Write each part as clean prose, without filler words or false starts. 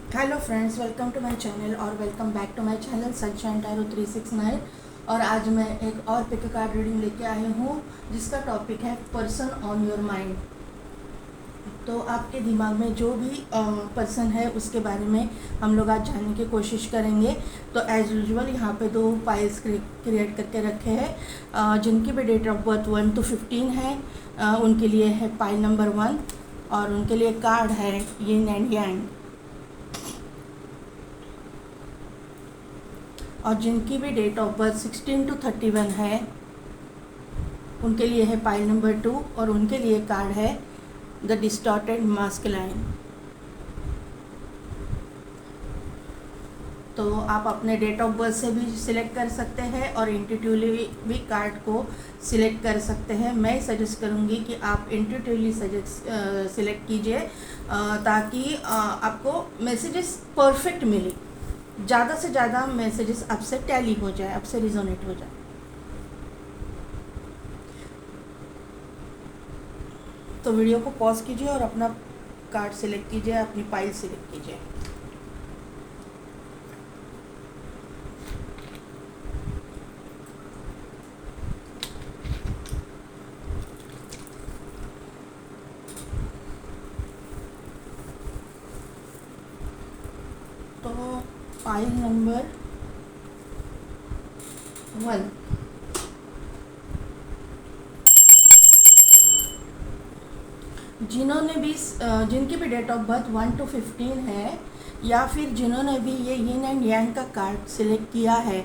Hello friends, welcome to my channel और welcome back to my channel sunshine tarot 369। और आज मैं एक और पिक कार्ड रीडिंग लेके आई हूँ जिसका टॉपिक है पर्सन ऑन योर माइंड। तो आपके दिमाग में जो भी पर्सन है उसके बारे में हम लोग आज जानने की कोशिश करेंगे। तो एज़ यूजुअल यहाँ पे दो पाइल्स क्रिएट करके रखे हैं। जिनकी भी डेट ऑफ बर्थ 1 to 15 है, उनके लिए है पाइल नंबर 1 और उनके लिए कार्ड है यिन एंड यांग। और जिनकी भी डेट ऑफ बर्थ 16 to 31 है, उनके लिए है पाइल नंबर 2 और उनके लिए कार्ड है द डिस्टॉर्टेड मास्कुलाइन। तो आप अपने डेट ऑफ बर्थ से भी सिलेक्ट कर सकते हैं और इंट्यूटिवली भी कार्ड को सिलेक्ट कर सकते हैं। मैं सजेस्ट करूँगी कि आप इंट्यूटिवली सिलेक्ट कीजिए ताकि आपको मैसेजेस परफेक्ट मिले, ज़्यादा से ज़्यादा मैसेजेस आपसे टैली हो जाए, आपसे रिजोनेट हो जाए। तो वीडियो को पॉज कीजिए और अपना कार्ड सिलेक्ट कीजिए, अपनी पाइल सिलेक्ट कीजिए। तो पाइल नंबर 1, जिन्होंने भी जिनकी भी डेट ऑफ बर्थ 1 to 15 है या फिर जिन्होंने भी ये यिन एंड यांग का कार्ड सिलेक्ट किया है,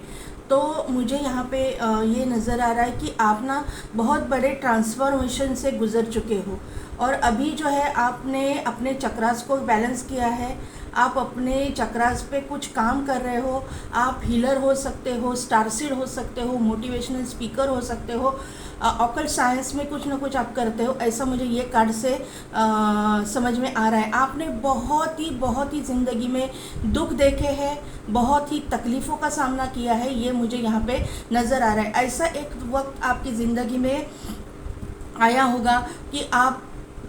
तो मुझे यहाँ पे ये नज़र आ रहा है कि आप ना बहुत बड़े ट्रांसफॉर्मेशन से गुज़र चुके हो और अभी जो है आपने अपने चक्रास को बैलेंस किया है। आप अपने चक्रास पे कुछ काम कर रहे हो। आप हीलर हो सकते हो, स्टारसीड हो सकते हो, मोटिवेशनल स्पीकर हो सकते हो, ऑकल्ट साइंस में कुछ ना कुछ आप करते हो, ऐसा मुझे ये कार्ड से समझ में आ रहा है। आपने बहुत ही ज़िंदगी में दुख देखे हैं, बहुत ही तकलीफ़ों का सामना किया है, ये मुझे यहाँ पे नज़र आ रहा है। ऐसा एक वक्त आपकी ज़िंदगी में आया होगा कि आप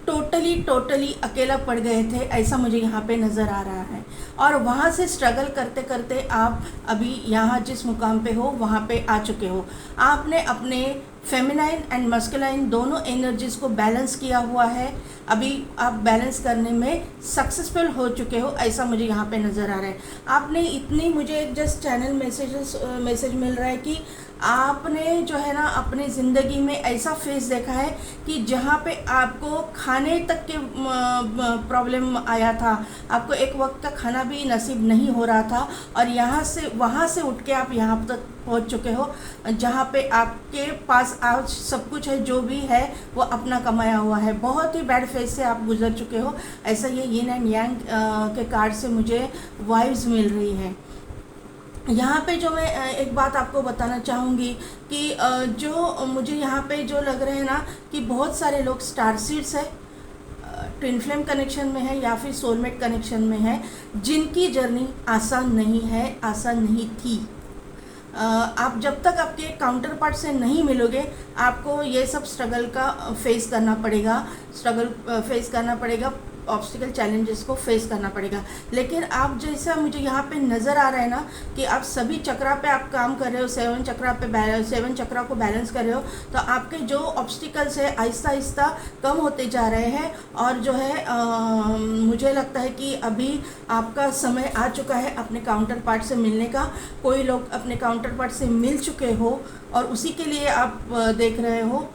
टोटली अकेला पड़ गए थे, ऐसा मुझे यहाँ पे नज़र आ रहा है। और वहाँ से स्ट्रगल करते करते आप अभी यहाँ जिस मुकाम पे हो वहाँ पे आ चुके हो। आपने अपने फेमिनाइन एंड मस्कुलाइन दोनों एनर्जीज़ को बैलेंस किया हुआ है। अभी आप बैलेंस करने में सक्सेसफुल हो चुके हो, ऐसा मुझे यहाँ पे नज़र आ रहा है। आपने इतनी, मुझे जस्ट चैनल मैसेज मिल रहा है कि आपने जो है ना अपनी ज़िंदगी में ऐसा फेस देखा है कि जहाँ पे आपको खाने तक के प्रॉब्लम आया था, आपको एक वक्त का खाना भी नसीब नहीं हो रहा था और वहाँ से उठ के आप यहाँ तक पहुँच चुके हो जहाँ पे आपके पास आज सब कुछ है, जो भी है वो अपना कमाया हुआ है। बहुत ही बैड फेस से आप गुजर चुके हो, ऐसा ये यिन एंड यांग के कार्ड से मुझे वाइब्स मिल रही है। यहाँ पे जो मैं एक बात आपको बताना चाहूँगी कि जो मुझे यहाँ पे जो लग रहे हैं ना कि बहुत सारे लोग स्टार सीड्स है, ट्विन फ्लेम कनेक्शन में है या फिर सोलमेट कनेक्शन में है, जिनकी जर्नी आसान नहीं है, आसान नहीं थी। आप जब तक आपके काउंटर पार्ट से नहीं मिलोगे, आपको ये सब स्ट्रगल का फेस करना पड़ेगा, ऑब्स्टिकल चैलेंजेस को फेस करना पड़ेगा। लेकिन आप जैसा मुझे यहाँ पे नज़र आ रहा है ना कि आप सभी चक्रा पे आप काम कर रहे हो, 7 चक्रा को बैलेंस कर रहे हो, तो आपके जो ऑब्स्टिकल्स है आहिस्ता आहिस्ता कम होते जा रहे हैं। और जो है मुझे लगता है कि अभी आपका समय आ चुका है अपने काउंटर पार्ट से मिलने का। कोई लोग अपने काउंटर पार्ट से मिल चुके हो और उसी के लिए आप देख रहे हो,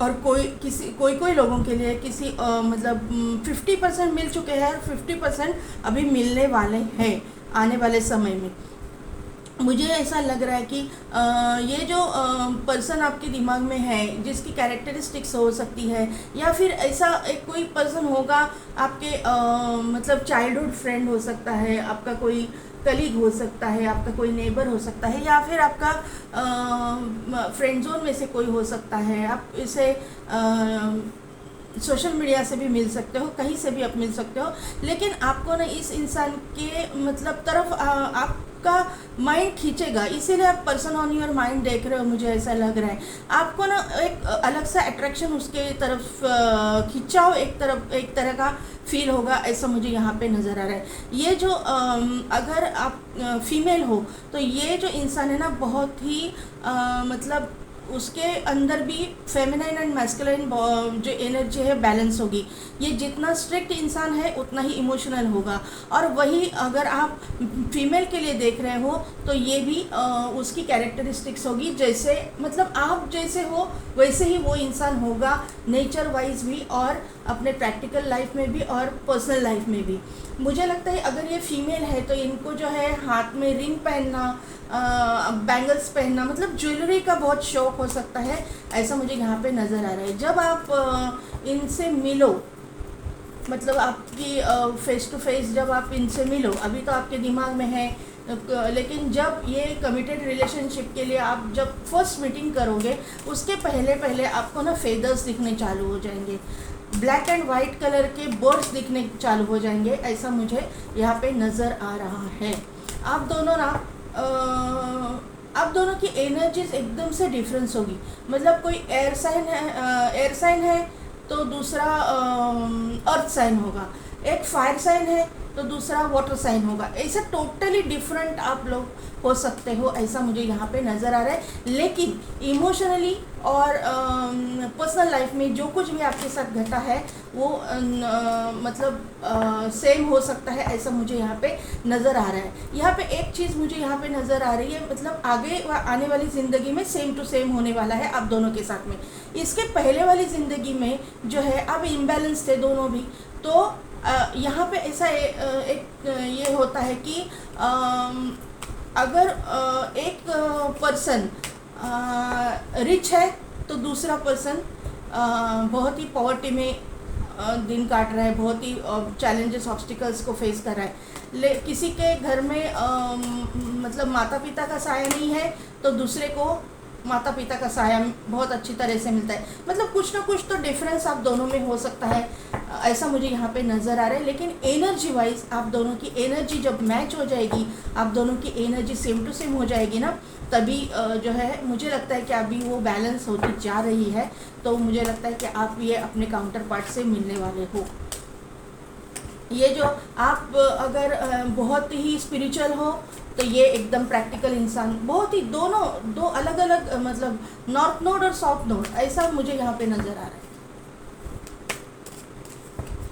और कोई लोगों के लिए मतलब 50% मिल चुके हैं और 50% अभी मिलने वाले हैं आने वाले समय में। मुझे ऐसा लग रहा है कि ये जो पर्सन आपके दिमाग में है, जिसकी कैरेक्टरिस्टिक्स हो सकती है या फिर ऐसा एक कोई पर्सन होगा आपके मतलब चाइल्डहुड फ्रेंड हो सकता है, आपका कोई कलीग हो सकता है, आपका कोई नेबर हो सकता है या फिर आपका फ्रेंड जोन में से कोई हो सकता है। आप इसे सोशल मीडिया से भी मिल सकते हो, कहीं से भी आप मिल सकते हो, लेकिन आपको ना इस इंसान के मतलब तरफ आपका माइंड खींचेगा, इसीलिए आप पर्सन ऑन योर माइंड देख रहे हो, मुझे ऐसा लग रहा है। आपको ना एक अलग सा अट्रैक्शन उसके तरफ खिंचाव एक तरह का फील होगा, ऐसा मुझे यहाँ पे नज़र आ रहा है। ये जो अगर आप फीमेल हो तो ये जो इंसान है ना बहुत ही मतलब उसके अंदर भी फेमिनाइन एंड मैस्कुलिन जो एनर्जी है बैलेंस होगी। ये जितना स्ट्रिक्ट इंसान है उतना ही इमोशनल होगा, और वही अगर आप फीमेल के लिए देख रहे हो तो ये भी उसकी कैरेक्टरिस्टिक्स होगी, जैसे मतलब आप जैसे हो वैसे ही वो इंसान होगा, नेचर वाइज भी और अपने प्रैक्टिकल लाइफ में भी और पर्सनल लाइफ में भी। मुझे लगता है अगर ये फीमेल है तो इनको जो है हाथ में रिंग पहनना, बैंगल्स पहनना, मतलब ज्वेलरी का बहुत शौक हो सकता है, ऐसा मुझे यहाँ पे नज़र आ रहा है। जब आप इनसे मिलो, मतलब आपकी फेस टू फेस जब आप इनसे मिलो, अभी तो आपके दिमाग में है, लेकिन जब ये कमिटेड रिलेशनशिप के लिए आप जब फर्स्ट मीटिंग करोगे उसके पहले पहले आपको ना फेदर्स दिखने चालू हो जाएंगे, ब्लैक एंड वाइट कलर के बर्ड्स दिखने चालू हो जाएंगे, ऐसा मुझे यहाँ पे नज़र आ रहा है। आप दोनों ना आप दोनों की एनर्जीज एकदम से डिफरेंस होगी। मतलब कोई एयर साइन है तो दूसरा अर्थ साइन होगा, एक फायर साइन है तो दूसरा वाटर साइन होगा, ऐसा टोटली डिफरेंट आप लोग हो सकते हो, ऐसा मुझे यहाँ पे नज़र आ रहा है। लेकिन इमोशनली और पर्सनल लाइफ में जो कुछ भी आपके साथ घटा है वो मतलब सेम हो सकता है, ऐसा मुझे यहाँ पे नज़र आ रहा है। यहाँ पे एक चीज़ मुझे यहाँ पे नज़र आ रही है, मतलब आगे आने वाली ज़िंदगी में सेम टू सेम होने वाला है आप दोनों के साथ में। इसके पहले वाली ज़िंदगी में जो है आप इम्बैलेंस थे दोनों भी, तो यहाँ पे ऐसा एक ये होता है कि अगर एक पर्सन रिच है तो दूसरा पर्सन बहुत ही पॉवर्टी में दिन काट रहा है, बहुत ही चैलेंजेस ऑब्स्टिकल्स को फेस कर रहा है। किसी के घर में मतलब माता पिता का साया नहीं है तो दूसरे को माता पिता का साया बहुत अच्छी तरह से मिलता है। मतलब कुछ ना कुछ तो डिफरेंस आप दोनों में हो सकता है, ऐसा मुझे यहाँ पे नज़र आ रहा है। लेकिन एनर्जी वाइज आप दोनों की एनर्जी जब मैच हो जाएगी, आप दोनों की एनर्जी सेम टू सेम हो जाएगी ना, तभी जो है मुझे लगता है कि अभी वो बैलेंस होती जा रही है। तो मुझे लगता है कि आप ये अपने काउंटर पार्ट से मिलने वाले हो। ये जो आप अगर बहुत ही स्पिरिचुअल हो तो ये एकदम प्रैक्टिकल इंसान, बहुत ही दो अलग अलग मतलब नॉर्थ नोड और साउथ नोड, ऐसा मुझे यहाँ पे नज़र आ रहा है।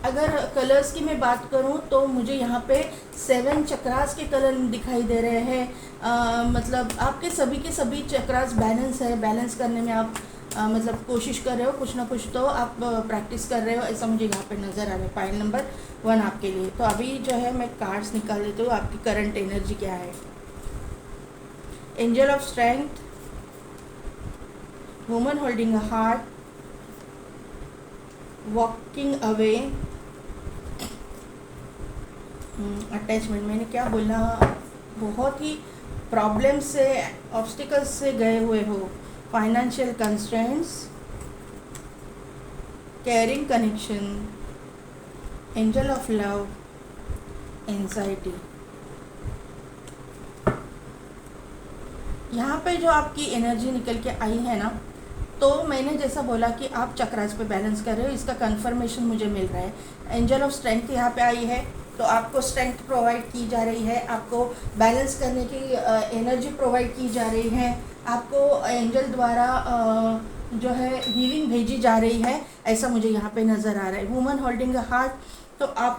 अगर कलर्स की मैं बात करूँ तो मुझे यहाँ पे 7 चक्रास के कलर दिखाई दे रहे हैं। मतलब आपके सभी के सभी चक्रास बैलेंस है, बैलेंस करने में आप मतलब कोशिश कर रहे हो, कुछ ना कुछ तो आप प्रैक्टिस कर रहे हो, ऐसा मुझे यहाँ पे नज़र आ रहा है। पाइल नंबर 1 आपके लिए। तो अभी जो है मैं कार्ड्स निकाल लेती हूँ, आपकी करंट एनर्जी क्या है। Angel of strength, woman holding a heart, walking away, attachment. मैंने क्या बोला, बहुत ही प्रॉब्लम से ऑब्स्टिकल्स से गए हुए हो, financial constraints, caring connection, angel of love, anxiety. यहाँ पे जो आपकी एनर्जी निकल के आई है ना, तो मैंने जैसा बोला कि आप चक्रास पे बैलेंस कर रहे हो, इसका कंफर्मेशन मुझे मिल रहा है। एंजल ऑफ स्ट्रेंथ यहाँ पे आई है तो आपको स्ट्रेंथ प्रोवाइड की जा रही है, आपको बैलेंस करने की एनर्जी प्रोवाइड की जा रही है, आपको एंजल द्वारा जो है हीलिंग भेजी जा रही है, ऐसा मुझे यहाँ पे नज़र आ रहा है। वुमन होल्डिंग अ हार्ट, तो आप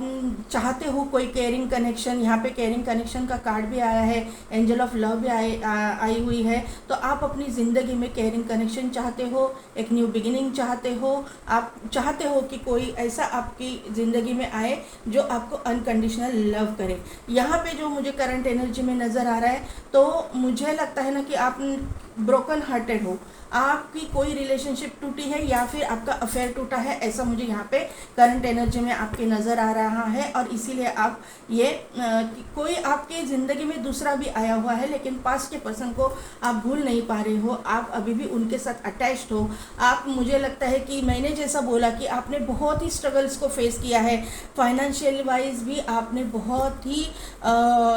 चाहते हो कोई केयरिंग कनेक्शन, यहाँ पे केयरिंग कनेक्शन का कार्ड भी आया है, एंजल ऑफ लव भी आई हुई है। तो आप अपनी ज़िंदगी में केयरिंग कनेक्शन चाहते हो, एक न्यू बिगिनिंग चाहते हो, आप चाहते हो कि कोई ऐसा आपकी ज़िंदगी में आए जो आपको अनकंडीशनल लव करे। यहाँ पे जो मुझे करंट एनर्जी में नज़र आ रहा है, तो मुझे लगता है ना कि आप ब्रोकन हार्टेड हो, आपकी कोई रिलेशनशिप टूटी है या फिर आपका अफेयर टूटा है, ऐसा मुझे यहाँ पे करंट एनर्जी में आपके नज़र आ रहा है। और इसीलिए आप ये कोई आपके ज़िंदगी में दूसरा भी आया हुआ है, लेकिन पास्ट के पर्सन को आप भूल नहीं पा रहे हो, आप अभी भी उनके साथ अटैच्ड हो। आप, मुझे लगता है कि मैंने जैसा बोला कि आपने बहुत ही स्ट्रगल्स को फेस किया है, फाइनेंशियल वाइज भी आपने बहुत ही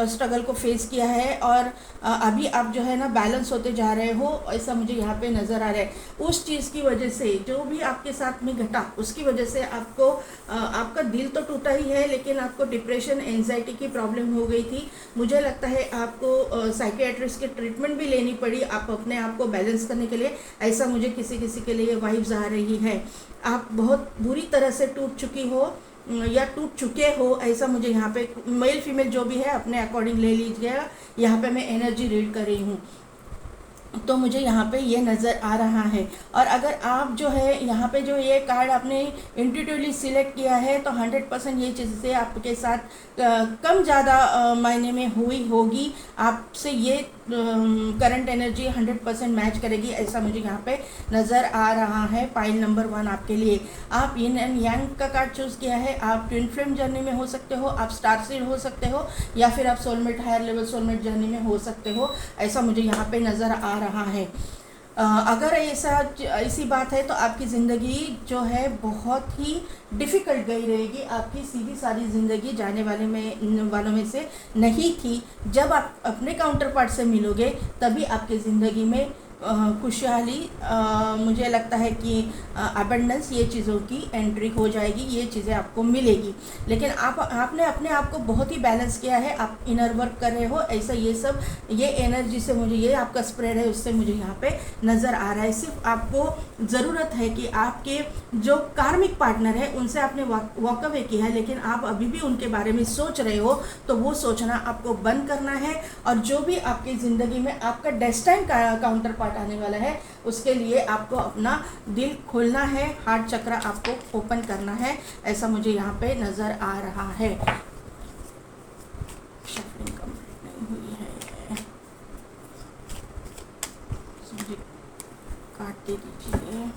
स्ट्रगल को फेस किया है, और अभी आप जो है ना बैलेंस होते जा रहे हो, ऐसा मुझे यहाँ पे नज़र आ रहा है। उस चीज़ की वजह से, जो भी आपके साथ में घटा, उसकी वजह से आपको आपका दिल तो टूटा ही है, लेकिन आपको डिप्रेशन, एंजाइटी की प्रॉब्लम हो गई थी। मुझे लगता है आपको साइकियाट्रिस्ट की ट्रीटमेंट भी लेनी पड़ी आप अपने आप को बैलेंस करने के लिए, ऐसा मुझे किसी किसी के लिए वाइब्स आ रही है। आप बहुत बुरी तरह से टूट चुकी हो या टूट चुके हो, ऐसा मुझे यहाँ पे, मेल फीमेल जो भी है अपने अकॉर्डिंग ले लीजिएगा। यहाँ पे मैं एनर्जी रीड कर रही हूँ, तो मुझे यहाँ पे ये नज़र आ रहा है। और अगर आप जो है यहाँ पे जो ये कार्ड आपने इंट्यूटिवली सिलेक्ट किया है, तो 100% ये चीज़ें आपके साथ कम ज़्यादा मायने में हुई होगी, आपसे ये करंट एनर्जी 100% मैच करेगी, ऐसा मुझे यहाँ पे नज़र आ रहा है। पाइल नंबर 1 आपके लिए, आप यिन एंड यांग का कार्ड चूज़ किया है। आप ट्विन फ्लेम जर्नी में हो सकते हो, आप स्टार सीड हो सकते हो, या फिर आप soulmate, higher level soulmate journey में हो सकते हो, ऐसा मुझे यहाँ पे नज़र आ रहा है। अगर ऐसी बात है तो आपकी ज़िंदगी जो है बहुत ही डिफ़िकल्ट गई रहेगी, आपकी सीधी सारी ज़िंदगी जाने वालों में से नहीं थी। जब आप अपने काउंटर पार्ट से मिलोगे, तभी आपकी ज़िंदगी में खुशहाली, मुझे लगता है कि अबंडेंस, ये चीज़ों की एंट्री हो जाएगी, ये चीज़ें आपको मिलेगी। लेकिन आपने अपने आप को बहुत ही बैलेंस किया है, आप इनर वर्क कर रहे हो, ऐसा ये सब, ये एनर्जी से मुझे, ये आपका स्प्रेड है, उससे मुझे यहाँ पे नज़र आ रहा है। सिर्फ आपको ज़रूरत है कि आपके जो कार्मिक पार्टनर है उनसे आपने वॉक अवे किया है, लेकिन आप अभी भी उनके बारे में सोच रहे हो, तो वो सोचना आपको बंद करना है। और जो भी आपकी ज़िंदगी में आपका डेस्टाइन का काउंटर पार्ट आने वाला है, उसके लिए आपको अपना दिल खोलना है, हार्ट चक्र आपको ओपन करना है, ऐसा मुझे यहाँ पे नज़र आ रहा है। शफलिंग कंप्लीट नहीं हुई है, मुझे काट दे दीजिए।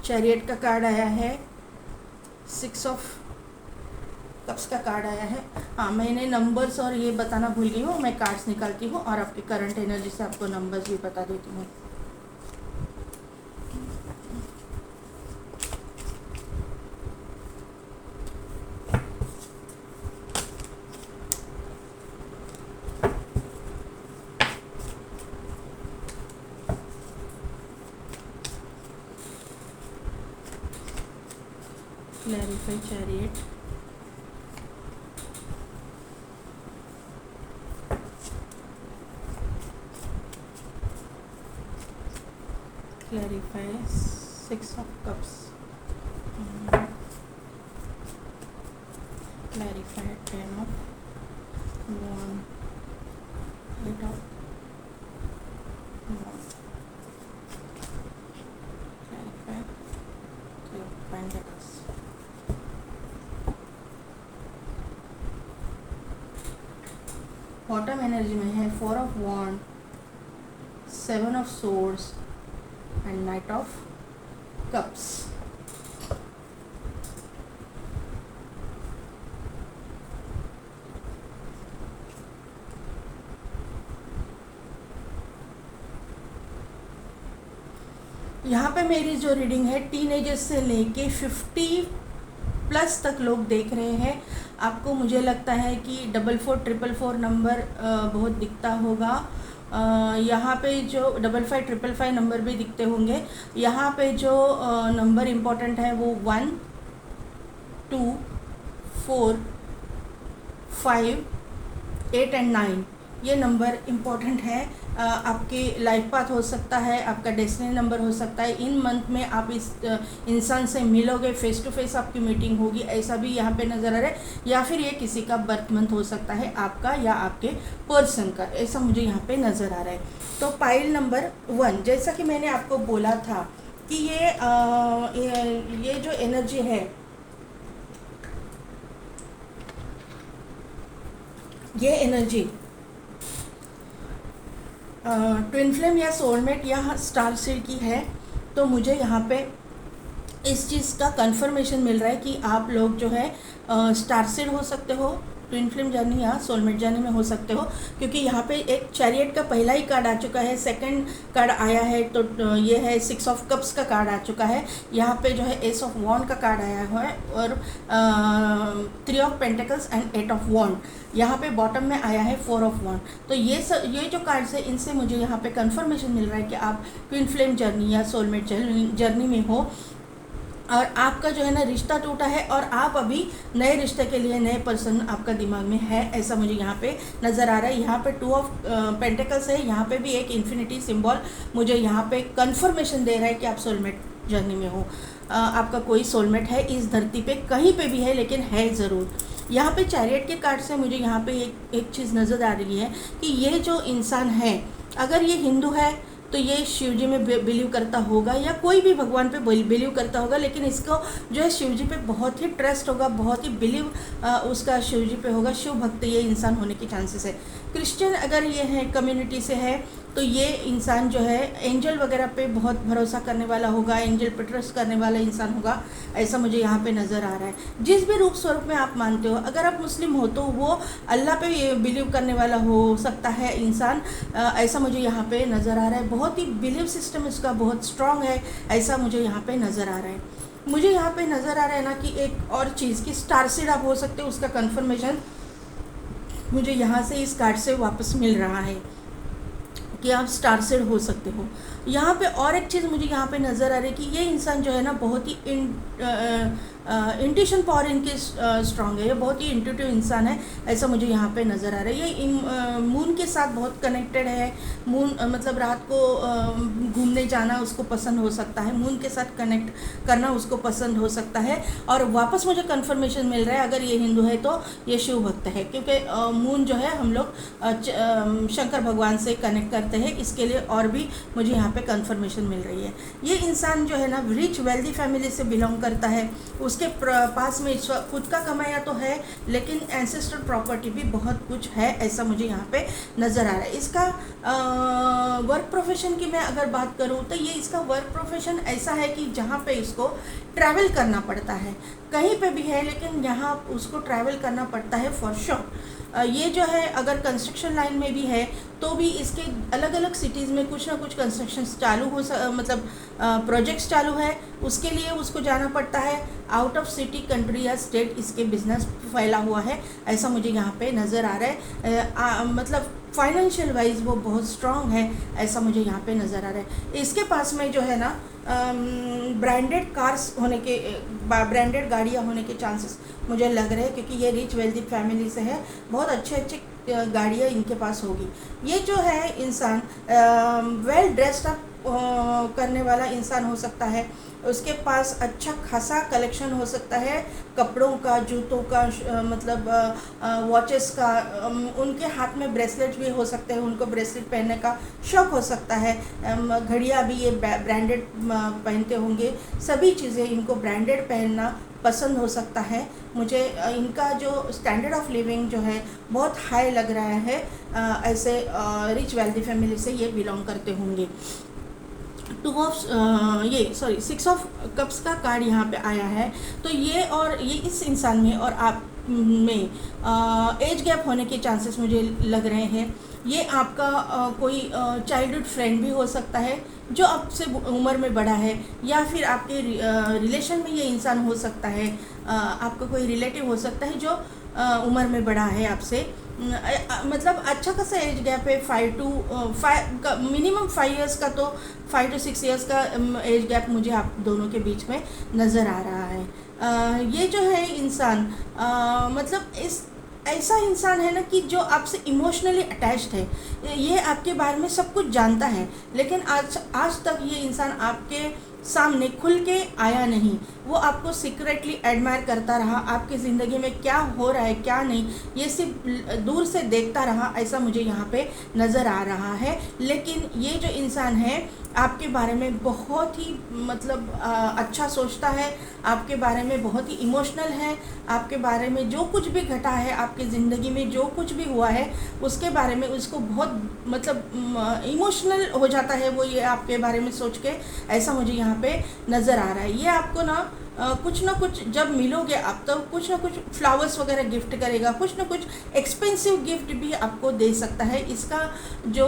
चैरियट का कार्ड आया है, 6 ऑफ कप्स का कार्ड आया है। हाँ, मैंने नंबर्स और ये बताना भूल गई हूँ, मैं कार्ड्स निकालती हूँ और आपकी करंट एनर्जी से आपको नंबर्स भी बता देती हूँ। Clarify chariot, clarify 6 of cups, clarify 10 of one, 8 of one, clarify 3 of pentacles, bottom energy में है 4 of wand, 7 of swords and Knight of Cups। यहाँ पे मेरी जो रीडिंग है, टीनेजर्स से लेके 50+ तक लोग देख रहे हैं। आपको, मुझे लगता है कि 4444 नंबर बहुत दिखता होगा। यहाँ पे जो 5555 नंबर भी दिखते होंगे। यहाँ पे जो नंबर इम्पोर्टेंट है वो 1, 2, 4, 5, 8 एंड 9, ये नंबर इम्पोर्टेंट है। आपके लाइफ पाथ हो सकता है, आपका डेस्टिनी नंबर हो सकता है। इन मंथ में आप इस इंसान से मिलोगे, फेस टू फेस आपकी मीटिंग होगी, ऐसा भी यहाँ पे नज़र आ रहा है। या फिर ये किसी का बर्थ मंथ हो सकता है, आपका या आपके पर्सन का, ऐसा मुझे यहाँ पे नज़र आ रहा है। तो पाइल नंबर 1, जैसा कि मैंने आपको बोला था कि ये जो एनर्जी है, ये एनर्जी ट्विन फ्लेम या सोलमेट या स्टार सीड की है, तो मुझे यहाँ पे इस चीज़ का कंफर्मेशन मिल रहा है कि आप लोग जो है स्टार सीड हो सकते हो, ट्विन फ्लेम जर्नी या सोलमेट जर्नी में हो सकते हो, क्योंकि यहाँ पे एक चैरियट का पहला ही कार्ड आ चुका है, सेकंड कार्ड आया है, तो ये है 6 ऑफ कप्स का कार्ड आ चुका है, यहाँ पे जो है एस ऑफ वॉन्ड का कार्ड आया हुआ है, और 3 ऑफ पेंटिकल्स एंड 8 ऑफ वॉन्ड यहाँ पे बॉटम में आया है 4 ऑफ वॉन्ड। तो ये जो कार्ड्स है, इनसे मुझे यहाँ पे कंफर्मेशन मिल रहा है कि आप ट्विन फ्लेम जर्नी या सोलमेट जर्नी में हो, और आपका जो है ना रिश्ता टूटा है, और आप अभी नए रिश्ते के लिए नए पर्सन आपका दिमाग में है, ऐसा मुझे यहाँ पे नज़र आ रहा है। यहाँ पे 2 ऑफ पेंटिकल्स है, यहाँ पे भी एक इन्फिनिटी सिंबल मुझे यहाँ पे कंफर्मेशन दे रहा है कि आप सोलमेट जर्नी में हो। आपका कोई सोलमेट है इस धरती पे, कहीं पे भी है, लेकिन है ज़रूर। यहाँ पे चैरियट के कार्ड से मुझे यहाँ पे एक चीज़ नज़र आ रही है कि ये जो इंसान है, अगर ये हिंदू है तो ये शिव जी में बिलीव करता होगा, या कोई भी भगवान पे बिलीव करता होगा, लेकिन इसको जो है शिव जी पे बहुत ही ट्रस्ट होगा, बहुत ही बिलीव उसका शिव जी पे होगा, शिव भक्त ये इंसान होने के चांसेस है। क्रिश्चियन अगर ये है कम्युनिटी से है, तो ये इंसान जो है एंजल वगैरह पे बहुत भरोसा करने वाला होगा, एंजल पे ट्रस्ट करने वाला इंसान होगा, ऐसा मुझे यहाँ पे नज़र आ रहा है। जिस भी रूप स्वरूप में आप मानते हो, अगर आप मुस्लिम हो तो वो अल्लाह पे बिलीव करने वाला हो सकता है इंसान, ऐसा मुझे यहाँ पे नज़र आ रहा है। बहुत ही बिलीव सिस्टम इसका बहुत स्ट्रांग है, ऐसा मुझे यहाँ पे नज़र आ रहा है। मुझे यहाँ पे नज़र आ रहा है ना कि एक और चीज़ कि स्टार सीड आप हो सकते हो, उसका कन्फर्मेशन मुझे यहाँ से इस कार्ड से वापस मिल रहा है कि आप स्टार सीड हो सकते हो। यहाँ पे और एक चीज़ मुझे यहाँ पे नज़र आ रही है कि ये इंसान जो है ना बहुत ही इंट्यूशन पावर इनकी स्ट्रांग है, ये बहुत ही इंट्यूटिव इंसान है, ऐसा मुझे यहाँ पे नज़र आ रहा है। ये मून के साथ बहुत कनेक्टेड है, मून मतलब रात को घूमने जाना उसको पसंद हो सकता है, मून के साथ कनेक्ट करना उसको पसंद हो सकता है। और वापस मुझे कंफर्मेशन मिल रहा है अगर ये हिंदू है तो ये शिव भक्त है, क्योंकि मून जो है हम लोग शंकर भगवान से कनेक्ट करते हैं, इसके लिए और भी मुझे यहाँ पे कंफर्मेशन मिल रही है। ये इंसान जो है ना रिच वेल्दी फैमिली से बिलोंग करता है, उसके पास में खुद का कमाया तो है, लेकिन एंसेस्ट्रल प्रॉपर्टी भी बहुत कुछ है, ऐसा मुझे यहाँ पे नज़र आ रहा है। इसका वर्क प्रोफेशन की मैं अगर बात करूँ तो ये इसका वर्क प्रोफेशन ऐसा है कि जहाँ पे इसको ट्रैवल करना पड़ता है, कहीं पे भी है लेकिन यहाँ उसको ट्रैवल करना पड़ता है फॉर श्योर। ये जो है अगर कंस्ट्रक्शन लाइन में भी है तो भी इसके अलग अलग सिटीज़ में कुछ ना कुछ कंस्ट्रक्शन चालू हो मतलब प्रोजेक्ट्स चालू है, उसके लिए उसको जाना पड़ता है। आउट ऑफ सिटी, कंट्री या स्टेट इसके बिजनेस फैला हुआ है, ऐसा मुझे यहाँ पे नज़र आ रहा है। मतलब फाइनेंशियल वाइज वो बहुत स्ट्रांग है, ऐसा मुझे यहाँ पे नज़र आ रहा है। इसके पास में जो है ना ब्रांडेड कार्स होने के, ब्रांडेड गाड़ियाँ होने के चांसेस मुझे लग रहे हैं, क्योंकि ये रिच वेल्दी फैमिली से है, बहुत अच्छे अच्छे गाड़ियाँ इनके पास होगी। ये जो है इंसान वेल ड्रेस्ड अप करने वाला इंसान हो सकता है, उसके पास अच्छा खासा कलेक्शन हो सकता है कपड़ों का, जूतों का, मतलब वॉचेस का, उनके हाथ में ब्रेसलेट भी हो सकते हैं, उनको ब्रेसलेट पहनने का शौक़ हो सकता है, घड़ियाँ भी ये ब्रांडेड पहनते होंगे, सभी चीज़ें इनको ब्रांडेड पहनना पसंद हो सकता है। मुझे इनका जो स्टैंडर्ड ऑफ लिविंग जो है बहुत हाई लग रहा है, ऐसे रिच वेल्दी फैमिली से ये बिलोंग करते होंगे। 6 ऑफ कप्स का कार्ड यहाँ पे आया है, तो ये इस इंसान में और आप में एज गैप होने के चांसेस मुझे लग रहे हैं। ये आपका कोई चाइल्डहुड फ्रेंड भी हो सकता है जो आपसे उम्र में बड़ा है, या फिर आपके रिलेशन में ये इंसान हो सकता है, आपका कोई रिलेटिव हो सकता है जो उम्र में बड़ा है आपसे, मतलब अच्छा खासा एज गैप है, 5 मिनिमम 5 इयर्स का, तो 5 to 6 इयर्स का एज गैप मुझे आप दोनों के बीच में नज़र आ रहा है। ये जो है इंसान मतलब ऐसा इंसान है ना कि जो आपसे इमोशनली अटैच्ड है, ये आपके बारे में सब कुछ जानता है, लेकिन आज तक ये इंसान आपके सामने खुल के आया नहीं, वो आपको सीक्रेटली एडमायर करता रहा, आपकी ज़िंदगी में क्या हो रहा है क्या नहीं ये सिर्फ दूर से देखता रहा, ऐसा मुझे यहाँ पे नज़र आ रहा है। लेकिन ये जो इंसान है आपके बारे में बहुत ही मतलब अच्छा सोचता है, आपके बारे में बहुत ही इमोशनल है, आपके बारे में जो कुछ भी घटा है, आपकी ज़िंदगी में जो कुछ भी हुआ है उसके बारे में उसको बहुत मतलब इमोशनल हो जाता है वो, ये आपके बारे में सोच के, ऐसा मुझे यहाँ पे नज़र आ रहा है। ये आपको ना कुछ ना कुछ जब मिलोगे आप तो कुछ ना कुछ फ्लावर्स वगैरह गिफ्ट करेगा, कुछ ना कुछ एक्सपेंसिव गिफ्ट भी आपको दे सकता है। इसका जो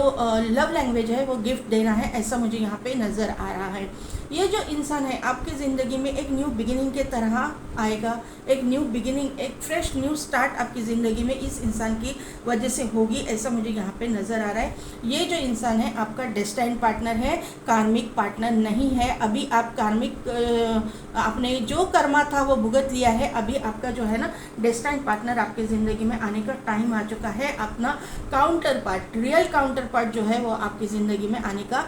लव लैंग्वेज है वो गिफ्ट देना है, ऐसा मुझे यहाँ पे नज़र आ रहा है। ये जो इंसान है आपकी ज़िंदगी में एक न्यू बिगिनिंग के तरह आएगा, एक न्यू बिगिनिंग, एक फ्रेश न्यू स्टार्ट आपकी ज़िंदगी में इस इंसान की वजह से होगी, ऐसा मुझे यहाँ पे नज़र आ रहा है। ये जो इंसान है आपका डेस्टाइन्ड पार्टनर है, कार्मिक पार्टनर नहीं है। अभी आप कार्मिक आपने जो कर्मा था वो भुगत लिया है, अभी आपका जो है ना डेस्टाइन्ड पार्टनर आपकी ज़िंदगी में आने का टाइम आ चुका है। अपना counter part, real counter part जो है वो आपकी ज़िंदगी में आने का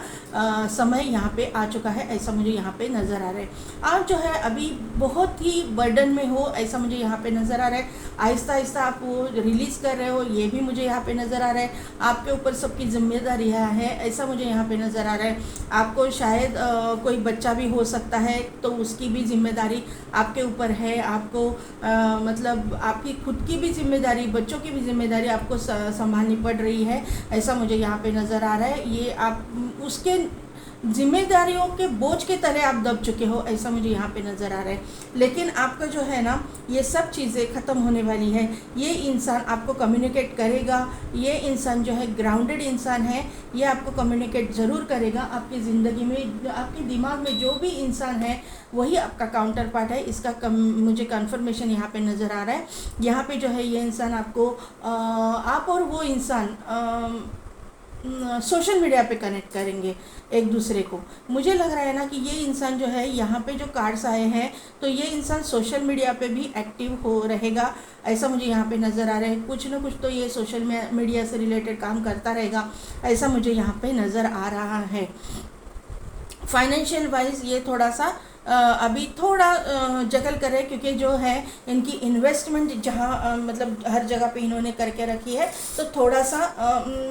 समय यहाँ पे आ चुका है, ऐसा मुझे यहाँ पे नज़र आ रहा है। आप जो है अभी बहुत ही बर्डन में हो, ऐसा मुझे यहाँ पे नज़र आ रहा है। आहिस्ता आहिस्ता आप वो रिलीज़ कर रहे हो, ये भी मुझे यहाँ पे नज़र आ रहा है। आपके ऊपर सबकी जिम्मेदारियाँ है, ऐसा मुझे यहाँ पे नज़र आ रहा है। आपको शायद कोई बच्चा भी हो सकता है तो उसकी भी जिम्मेदारी आपके ऊपर है। आपको मतलब आपकी खुद की भी जिम्मेदारी, बच्चों की भी जिम्मेदारी आपको संभालनी पड़ रही है, ऐसा मुझे यहाँ पे नज़र आ रहा है। ये आप उसके जिम्मेदारियों के बोझ के तले आप दब चुके हो, ऐसा मुझे यहाँ पे नज़र आ रहा है। लेकिन आपका जो है ना ये सब चीज़ें ख़त्म होने वाली है। ये इंसान आपको कम्युनिकेट करेगा, ये इंसान जो है ग्राउंडेड इंसान है, ये आपको कम्युनिकेट ज़रूर करेगा। आपकी ज़िंदगी में आपके दिमाग में जो भी इंसान है वही आपका काउंटर पार्ट है, इसका मुझे कन्फर्मेशन यहाँ पे नज़र आ रहा है। यहाँ पे जो है ये इंसान आपको आप और वो इंसान सोशल मीडिया पे कनेक्ट करेंगे एक दूसरे को। मुझे लग रहा है ना कि ये इंसान जो है यहाँ पे जो कार्ड्स आए हैं तो ये इंसान सोशल मीडिया पे भी एक्टिव हो रहेगा, ऐसा मुझे यहाँ पे नज़र आ रहा है। कुछ ना कुछ तो ये सोशल मीडिया से रिलेटेड काम करता रहेगा, ऐसा मुझे यहाँ पे नज़र आ रहा है। फाइनेंशियल वाइज ये थोड़ा सा अभी थोड़ा जगल कर रहे हैं, क्योंकि जो है इनकी इन्वेस्टमेंट जहाँ मतलब हर जगह पे इन्होंने करके रखी है, तो थोड़ा सा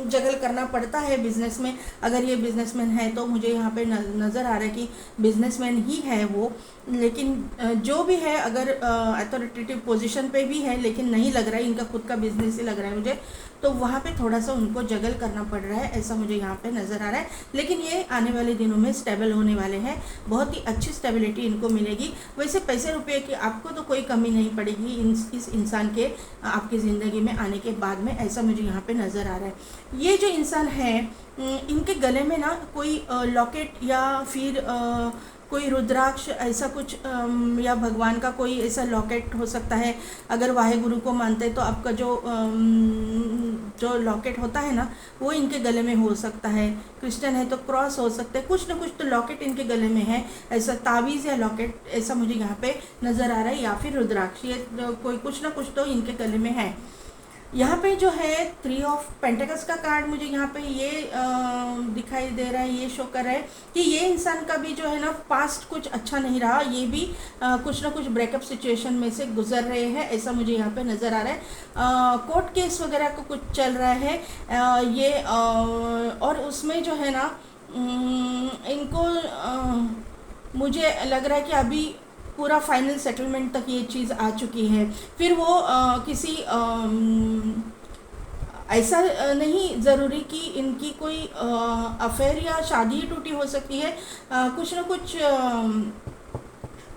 जगल करना पड़ता है बिज़नेस में। अगर ये बिज़नेसमैन है तो मुझे यहाँ पे नज़र आ रहा है कि बिज़नेसमैन ही है वो, लेकिन जो भी है अगर अथॉरिटेटिव पोजीशन पे भी है लेकिन नहीं लग रहा है, इनका खुद का बिज़नेस ही लग रहा है मुझे, तो वहाँ पे थोड़ा सा उनको जगल करना पड़ रहा है, ऐसा मुझे यहाँ पे नज़र आ रहा है। लेकिन ये आने वाले दिनों में स्टेबल होने वाले हैं, बहुत ही अच्छी स्टेबिलिटी इनको मिलेगी। वैसे पैसे रुपये की आपको तो कोई कमी नहीं पड़ेगी इस इंसान के आपकी ज़िंदगी में आने के बाद में, ऐसा मुझे यहाँ पे नज़र आ रहा है। ये जो इंसान है इनके गले में ना कोई लॉकेट या फिर कोई रुद्राक्ष ऐसा कुछ या भगवान का कोई ऐसा लॉकेट हो सकता है। अगर वाहेगुरु को मानते हैं तो आपका जो लॉकेट होता है ना वो इनके गले में हो सकता है। क्रिश्चियन है तो क्रॉस हो सकता है, कुछ ना कुछ तो लॉकेट इनके गले में है, ऐसा तावीज़ या लॉकेट ऐसा मुझे यहाँ पे नज़र आ रहा है, या फिर रुद्राक्ष, ये कोई कुछ ना कुछ तो इनके गले में है। यहाँ पे जो है 3 ऑफ पेंटिकल्स का कार्ड मुझे यहाँ पे ये दिखाई दे रहा है, ये शो कर रहा है कि ये इंसान का भी जो है ना पास्ट कुछ अच्छा नहीं रहा, ये भी कुछ ना कुछ ब्रेकअप सिचुएशन में से गुजर रहे हैं, ऐसा मुझे यहाँ पे नज़र आ रहा है। कोर्ट केस वगैरह का कुछ चल रहा है ये और उसमें जो है ना इनको मुझे लग रहा है कि अभी पूरा फाइनल सेटलमेंट तक ये चीज़ आ चुकी है। फिर वो किसी ऐसा नहीं ज़रूरी कि इनकी कोई अफेयर या शादी टूटी हो सकती है, कुछ ना कुछ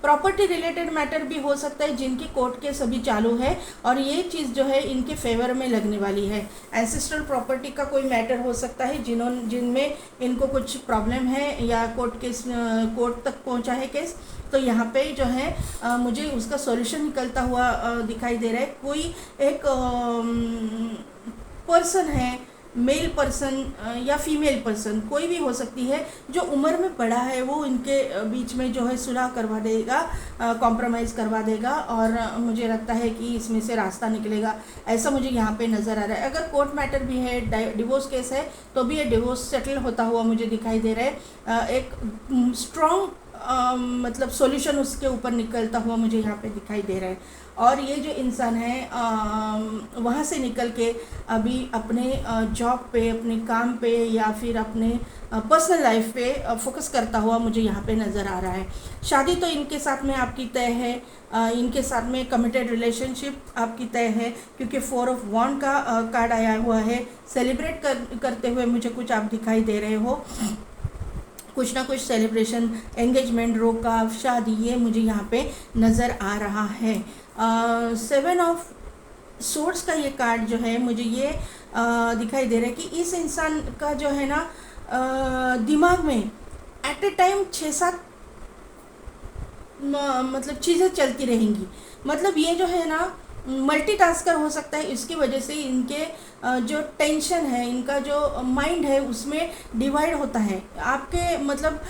प्रॉपर्टी रिलेटेड मैटर भी हो सकता है जिनकी कोर्ट केस अभी चालू है और ये चीज़ जो है इनके फेवर में लगने वाली है। एंसेस्ट्रल प्रॉपर्टी का कोई मैटर हो सकता है जिनमें इनको कुछ प्रॉब्लम है या कोर्ट तक पहुंचा है केस, तो यहाँ पे जो है मुझे उसका सॉल्यूशन निकलता हुआ दिखाई दे रहा है। कोई एक पर्सन है, मेल पर्सन या फीमेल पर्सन कोई भी हो सकती है, जो उम्र में बड़ा है, वो इनके बीच में जो है सुलह करवा देगा, कॉम्प्रोमाइज़ करवा देगा और मुझे लगता है कि इसमें से रास्ता निकलेगा, ऐसा मुझे यहाँ पे नज़र आ रहा है। अगर कोर्ट मैटर भी है, डिवोर्स केस है, तो भी ये डिवोर्स सेटल होता हुआ मुझे दिखाई दे रहा है। एक स्ट्रॉन्ग मतलब सॉल्यूशन उसके ऊपर निकलता हुआ मुझे यहाँ पे दिखाई दे रहा है। और ये जो इंसान है वहाँ से निकल के अभी अपने जॉब पे, अपने काम पे या फिर अपने पर्सनल लाइफ पे फोकस करता हुआ मुझे यहाँ पे नज़र आ रहा है। शादी तो इनके साथ में आपकी तय है, इनके साथ में कमिटेड रिलेशनशिप आपकी तय है, क्योंकि 4 ऑफ वॉन्ड का कार्ड आया हुआ है। सेलिब्रेट करते हुए मुझे कुछ आप दिखाई दे रहे हो, कुछ ना कुछ सेलिब्रेशन, एंगेजमेंट, रोका, शादी, ये मुझे यहाँ पे नज़र आ रहा है। 7 ऑफ सोर्ड्स का ये कार्ड जो है मुझे ये दिखाई दे रहा है कि इस इंसान का जो है ना दिमाग में एट ए टाइम 6-7 मतलब चीज़ें चलती रहेंगी। मतलब ये जो है ना मल्टीटास्कर हो सकता है, इसकी वजह से इनके जो टेंशन है, इनका जो माइंड है उसमें डिवाइड होता है। आपके मतलब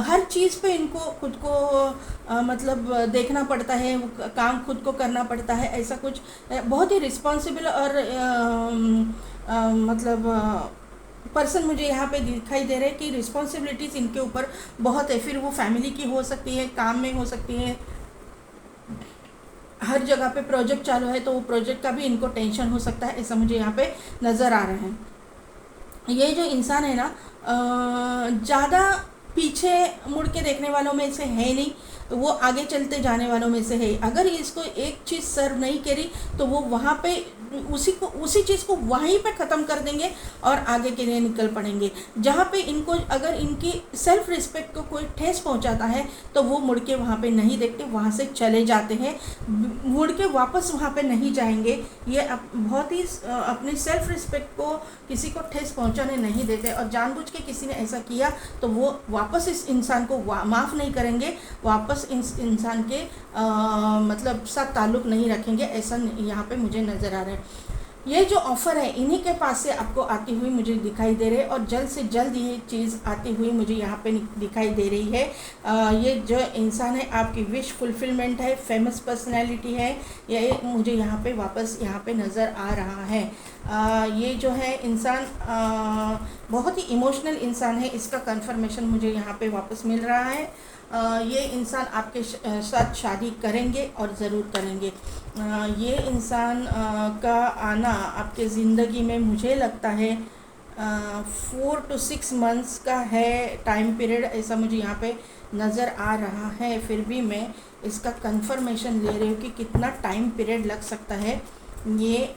हर चीज़ पे इनको खुद को मतलब देखना पड़ता है, काम खुद को करना पड़ता है, ऐसा कुछ बहुत ही रिस्पॉन्सिबल और मतलब पर्सन मुझे यहाँ पे दिखाई दे रहे हैं कि रिस्पॉन्सिबिलिटीज़ इनके ऊपर बहुत है। फिर वो फैमिली की हो सकती है, काम में हो सकती है, हर जगह पे प्रोजेक्ट चालू है तो वो प्रोजेक्ट का भी इनको टेंशन हो सकता है, ऐसा मुझे यहाँ पे नज़र आ रहा है। ये जो इंसान है ना ज़्यादा पीछे मुड़ के देखने वालों में से है नहीं, वो आगे चलते जाने वालों में से है। अगर इसको एक चीज़ सर्व नहीं करी तो वो वहाँ पे उसी चीज़ को वहीं पे ख़त्म कर देंगे और आगे के लिए निकल पड़ेंगे। जहाँ पे इनको अगर इनकी सेल्फ रिस्पेक्ट को कोई ठेस पहुँचाता है तो वो मुड़ के वहाँ पे नहीं देखते, वहाँ से चले जाते हैं, मुड़ के वापस वहाँ पे नहीं जाएंगे। ये बहुत ही अपनी सेल्फ रिस्पेक्ट को किसी को ठेस पहुँचाने नहीं देते, और जानबूझ के किसी ने ऐसा किया तो वो वापस इस इंसान को माफ़ नहीं करेंगे, वापस इस इंसान के मतलब साथ ताल्लुक़ नहीं रखेंगे, ऐसा यहाँ पे मुझे नज़र आ रहा है। ये जो ऑफ़र है इन्हीं के पास से आपको आती हुई मुझे दिखाई दे रही है, और जल्द से जल्द ये चीज़ आती हुई मुझे यहाँ पे दिखाई दे रही है। ये जो इंसान है आपकी विश फुलफिलमेंट है, फेमस पर्सनैलिटी है, ये मुझे यहाँ पे वापस यहाँ पे नज़र आ रहा है। ये जो है इंसान बहुत ही इमोशनल इंसान है, इसका कंफर्मेशन मुझे यहाँ पे वापस मिल रहा है। ये इंसान आपके साथ शादी करेंगे और ज़रूर करेंगे। ये इंसान का आना आपके ज़िंदगी में मुझे लगता है 4 to 6 मंथ्स का है टाइम पीरियड, ऐसा मुझे यहाँ पे नज़र आ रहा है। फिर भी मैं इसका कंफर्मेशन ले रही हूँ कि कितना टाइम पीरियड लग सकता है ये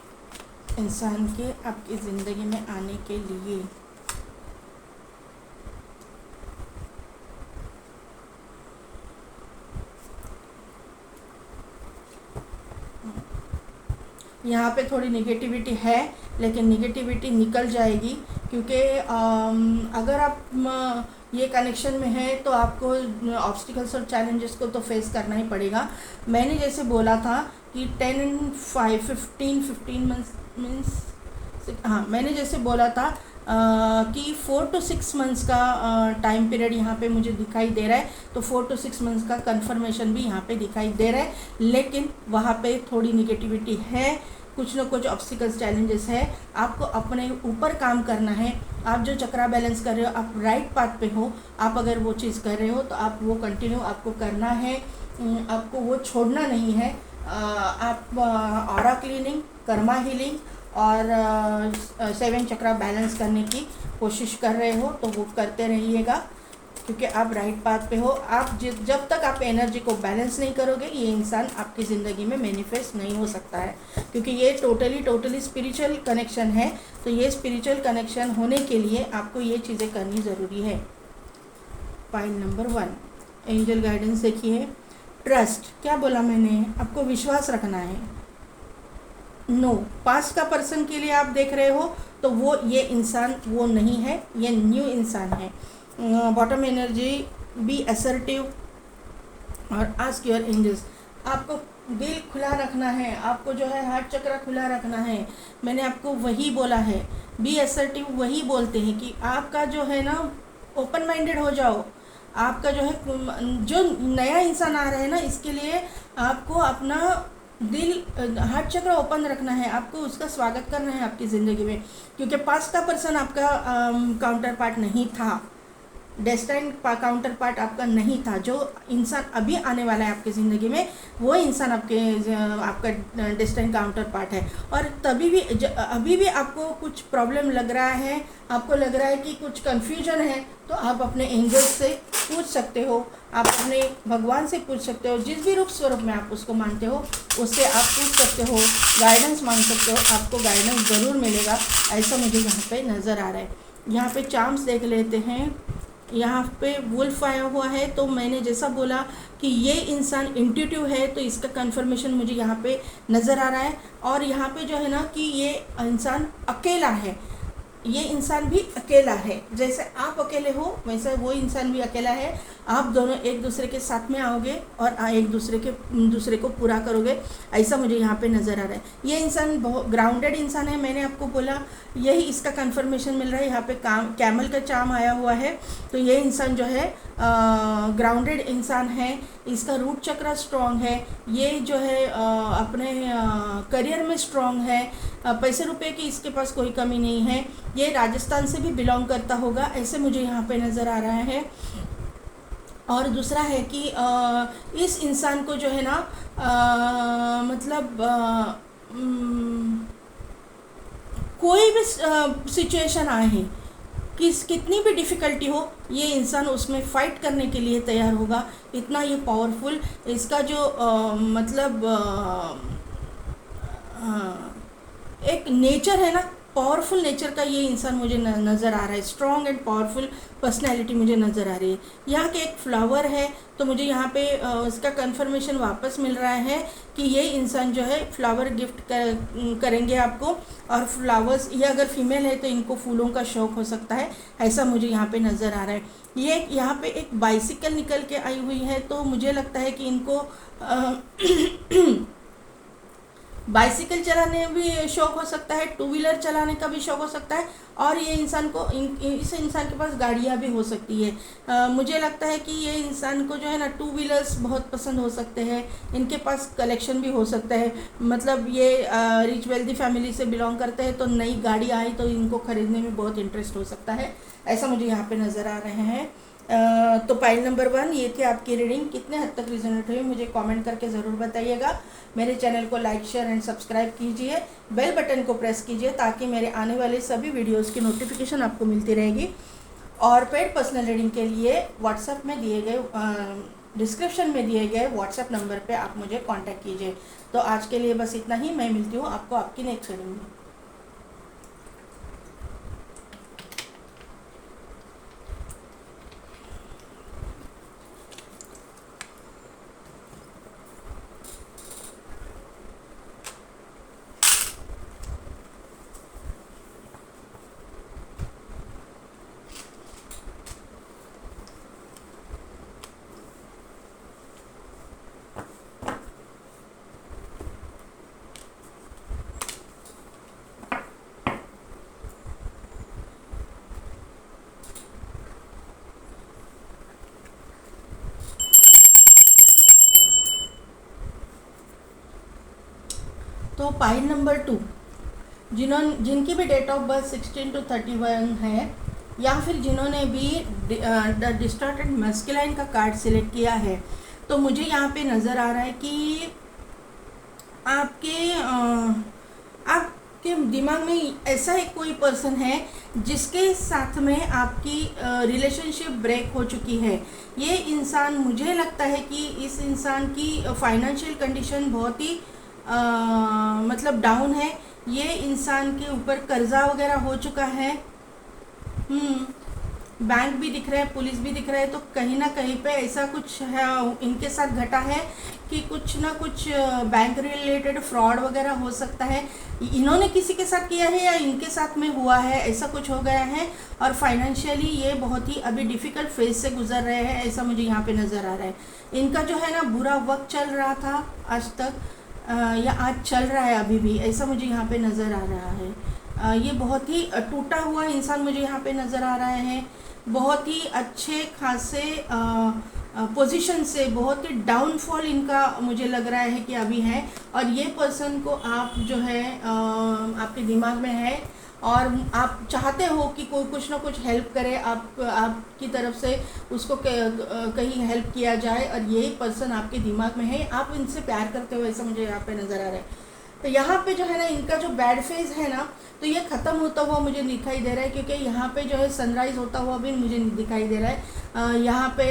इंसान के आपकी ज़िंदगी में आने के लिए। यहाँ पे थोड़ी निगेटिविटी है, लेकिन निगेटिविटी निकल जाएगी, क्योंकि अगर आप ये कनेक्शन में है तो आपको ऑब्स्टिकल्स और चैलेंजेस को तो फेस करना ही पड़ेगा। मैंने जैसे बोला था कि 10 and 5 15 मंथ्स मीन्स, हाँ मैंने जैसे बोला था कि 4 to 6 मंथ्स का टाइम पीरियड यहाँ पे मुझे दिखाई दे रहा है, तो 4 to 6 मंथ्स का कंफर्मेशन भी यहाँ पे दिखाई दे रहा है, लेकिन वहाँ पे थोड़ी निगेटिविटी है, कुछ ना कुछ ऑब्स्टिकल्स चैलेंजेस है। आपको अपने ऊपर काम करना है। आप जो चक्रा बैलेंस कर रहे हो, आप राइट पाथ पे हो, आप अगर वो चीज़ कर रहे हो तो आप वो कंटिन्यू आपको करना है, आपको वो छोड़ना नहीं है। आप ऑरा क्लीनिंग, कर्मा हीलिंग और 7 चक्रा बैलेंस करने की कोशिश कर रहे हो तो वो करते रहिएगा, क्योंकि आप राइट पाथ पे हो। आप जब तक आप एनर्जी को बैलेंस नहीं करोगे, ये इंसान आपकी ज़िंदगी में मैनिफेस्ट नहीं हो सकता है, क्योंकि ये टोटली स्पिरिचुअल कनेक्शन है। तो ये स्पिरिचुअल कनेक्शन होने के लिए आपको ये चीज़ें करनी ज़रूरी है। पॉइंट नंबर 1, एंजल गाइडेंस देखिए। ट्रस्ट, क्या बोला मैंने, आपको विश्वास रखना है। नो, पास्ट का पर्सन के लिए आप देख रहे हो तो वो ये इंसान वो नहीं है, ये न्यू इंसान है। बॉटम एनर्जी, बी असर्टिव और आस्क योर एंजल्स। आपको दिल खुला रखना है, आपको जो है हार्ट चक्र खुला रखना है। मैंने आपको वही बोला है, बी असर्टिव वही बोलते हैं कि आपका जो है ना ओपन माइंडेड हो जाओ। आपका जो है जो नया इंसान आ रहा है ना, इसके लिए आपको अपना दिल हार्ट चक्र ओपन रखना है, आपको उसका स्वागत करना है आपकी ज़िंदगी में, क्योंकि पास्ट का पर्सन आपका काउंटर पार्ट नहीं था। डेस्टाइन काउंटर पार्ट आपका नहीं था। जो इंसान अभी आने वाला है आपकी ज़िंदगी में, वो इंसान आपका डेस्टाइन काउंटर पार्ट है। और तभी भी अभी भी आपको कुछ प्रॉब्लम लग रहा है, आपको लग रहा है कि कुछ कन्फ्यूजन है, तो आप अपने एंजल से पूछ सकते हो, आप अपने भगवान से पूछ सकते हो, जिस भी रूप स्वरूप में आप उसको मानते हो उससे आप पूछ सकते हो, गाइडेंस मांग सकते हो, आपको गाइडेंस ज़रूर मिलेगा, ऐसा मुझे यहाँ पे नज़र आ रहा है। यहाँ पे चार्म्स देख लेते हैं। यहाँ पे वुल्फ आया हुआ है, तो मैंने जैसा बोला कि ये इंसान इंट्यूटिव है, तो इसका कंफर्मेशन मुझे यहाँ पे नज़र आ रहा है। और यहाँ पे जो है ना कि ये इंसान अकेला है, ये इंसान भी अकेला है, जैसे आप अकेले हो वैसे वो इंसान भी अकेला है। आप दोनों एक दूसरे के साथ में आओगे और एक दूसरे को पूरा करोगे, ऐसा मुझे यहाँ पे नज़र आ रहा है। ये इंसान बहुत ग्राउंडेड इंसान है, मैंने आपको बोला यही इसका कंफर्मेशन मिल रहा है। यहाँ पे कैमल का चार्म आया हुआ है, तो ये इंसान जो है ग्राउंडेड इंसान है, इसका रूट चक्र स्ट्रॉन्ग है, ये जो है अपने करियर में स्ट्रॉन्ग है, पैसे रुपए की इसके पास कोई कमी नहीं है, ये राजस्थान से भी बिलोंग करता होगा, ऐसे मुझे यहाँ पे नज़र आ रहा है। और दूसरा है कि इस इंसान को जो है ना मतलब कोई भी सिचुएशन आए, कितनी भी डिफ़िकल्टी हो, ये इंसान उसमें फ़ाइट करने के लिए तैयार होगा, इतना ये पावरफुल इसका जो मतलब एक नेचर है ना, पावरफुल नेचर का ये इंसान मुझे नज़र आ रहा है। स्ट्रॉन्ग एंड पावरफुल पर्सनैलिटी मुझे नज़र आ रही है। यहाँ के एक फ्लावर है, तो मुझे यहाँ पे उसका कंफर्मेशन वापस मिल रहा है कि ये इंसान जो है फ्लावर गिफ्ट करेंगे आपको। और फ्लावर्स, ये अगर फीमेल है तो इनको फूलों का शौक़ हो सकता है, ऐसा मुझे यहाँ पे नज़र आ रहा है। ये यहाँ पे एक बाइसिकल निकल के आई हुई है, तो मुझे लगता है कि इनको बाइसिकल चलाने भी शौक़ हो सकता है, टू व्हीलर चलाने का भी शौक़ हो सकता है, और ये इंसान को इस इंसान के पास गाड़ियाँ भी हो सकती है। मुझे लगता है कि ये इंसान को जो है ना टू व्हीलर्स बहुत पसंद हो सकते हैं, इनके पास कलेक्शन भी हो सकता है, मतलब ये रिच वेल्दी फैमिली से बिलोंग करते हैं, तो नई गाड़ी आई तो इनको ख़रीदने में बहुत इंटरेस्ट हो सकता है, ऐसा मुझे यहाँ पे नज़र आ रहे हैं। तो पाइल नंबर 1 ये थी आपकी रीडिंग। कितने हद तक रिजोनेट हुई मुझे कमेंट करके ज़रूर बताइएगा। मेरे चैनल को लाइक शेयर एंड सब्सक्राइब कीजिए, बेल बटन को प्रेस कीजिए ताकि मेरे आने वाले सभी वीडियोस की नोटिफिकेशन आपको मिलती रहेगी। और पेड पर्सनल रीडिंग के लिए व्हाट्सएप में दिए गए डिस्क्रिप्शन में दिए गए व्हाट्सएप नंबर पर आप मुझे कॉन्टैक्ट कीजिए। तो आज के लिए बस इतना ही। मैं मिलती हूँ आपको आपकी नेक्स्ट रीडिंग में। तो पाइल नंबर 2 जिनकी भी डेट ऑफ बर्थ 16 to 31 है, या फिर जिन्होंने भी द डिस्टॉर्टेड मैस्कुलाइन का कार्ड सिलेक्ट किया है, तो मुझे यहाँ पे नज़र आ रहा है कि आपके दिमाग में ऐसा एक कोई पर्सन है जिसके साथ में आपकी रिलेशनशिप ब्रेक हो चुकी है। ये इंसान, मुझे लगता है कि इस इंसान की फाइनेंशियल कंडीशन बहुत ही मतलब डाउन है। ये इंसान के ऊपर कर्जा वगैरह हो चुका है, बैंक भी दिख रहा है, पुलिस भी दिख रहा है, तो कहीं ना कहीं पे ऐसा कुछ है इनके साथ घटा है कि कुछ ना कुछ बैंक रिलेटेड फ्रॉड वगैरह हो सकता है। इन्होंने किसी के साथ किया है या इनके साथ में हुआ है, ऐसा कुछ हो गया है। और फाइनेंशियली ये बहुत ही अभी डिफ़िकल्ट फेज से गुजर रहे हैं, ऐसा मुझे यहाँ पे नज़र आ रहा है। इनका जो है ना बुरा वक्त चल रहा था आज तक, या आज चल रहा है अभी भी, ऐसा मुझे यहाँ पे नज़र आ रहा है। ये बहुत ही टूटा हुआ इंसान मुझे यहाँ पे नज़र आ रहा है। बहुत ही अच्छे खासे पोजीशन से, बहुत ही डाउनफॉल इनका मुझे लग रहा है कि अभी है। और ये पर्सन को आप जो है आपके दिमाग में है और आप चाहते हो कि कोई कुछ ना कुछ हेल्प करे, आपकी तरफ से उसको कहीं हेल्प किया जाए, और यही पर्सन आपके दिमाग में है। आप इनसे प्यार करते हो ऐसा मुझे यहाँ पे नज़र आ रहा है। तो यहाँ पे जो है ना इनका जो बैड फेज है ना, तो ये ख़त्म होता हुआ मुझे दिखाई दे रहा है, क्योंकि यहाँ पे जो है सनराइज़ होता हुआ भी मुझे दिखाई दे रहा है। यहाँ पे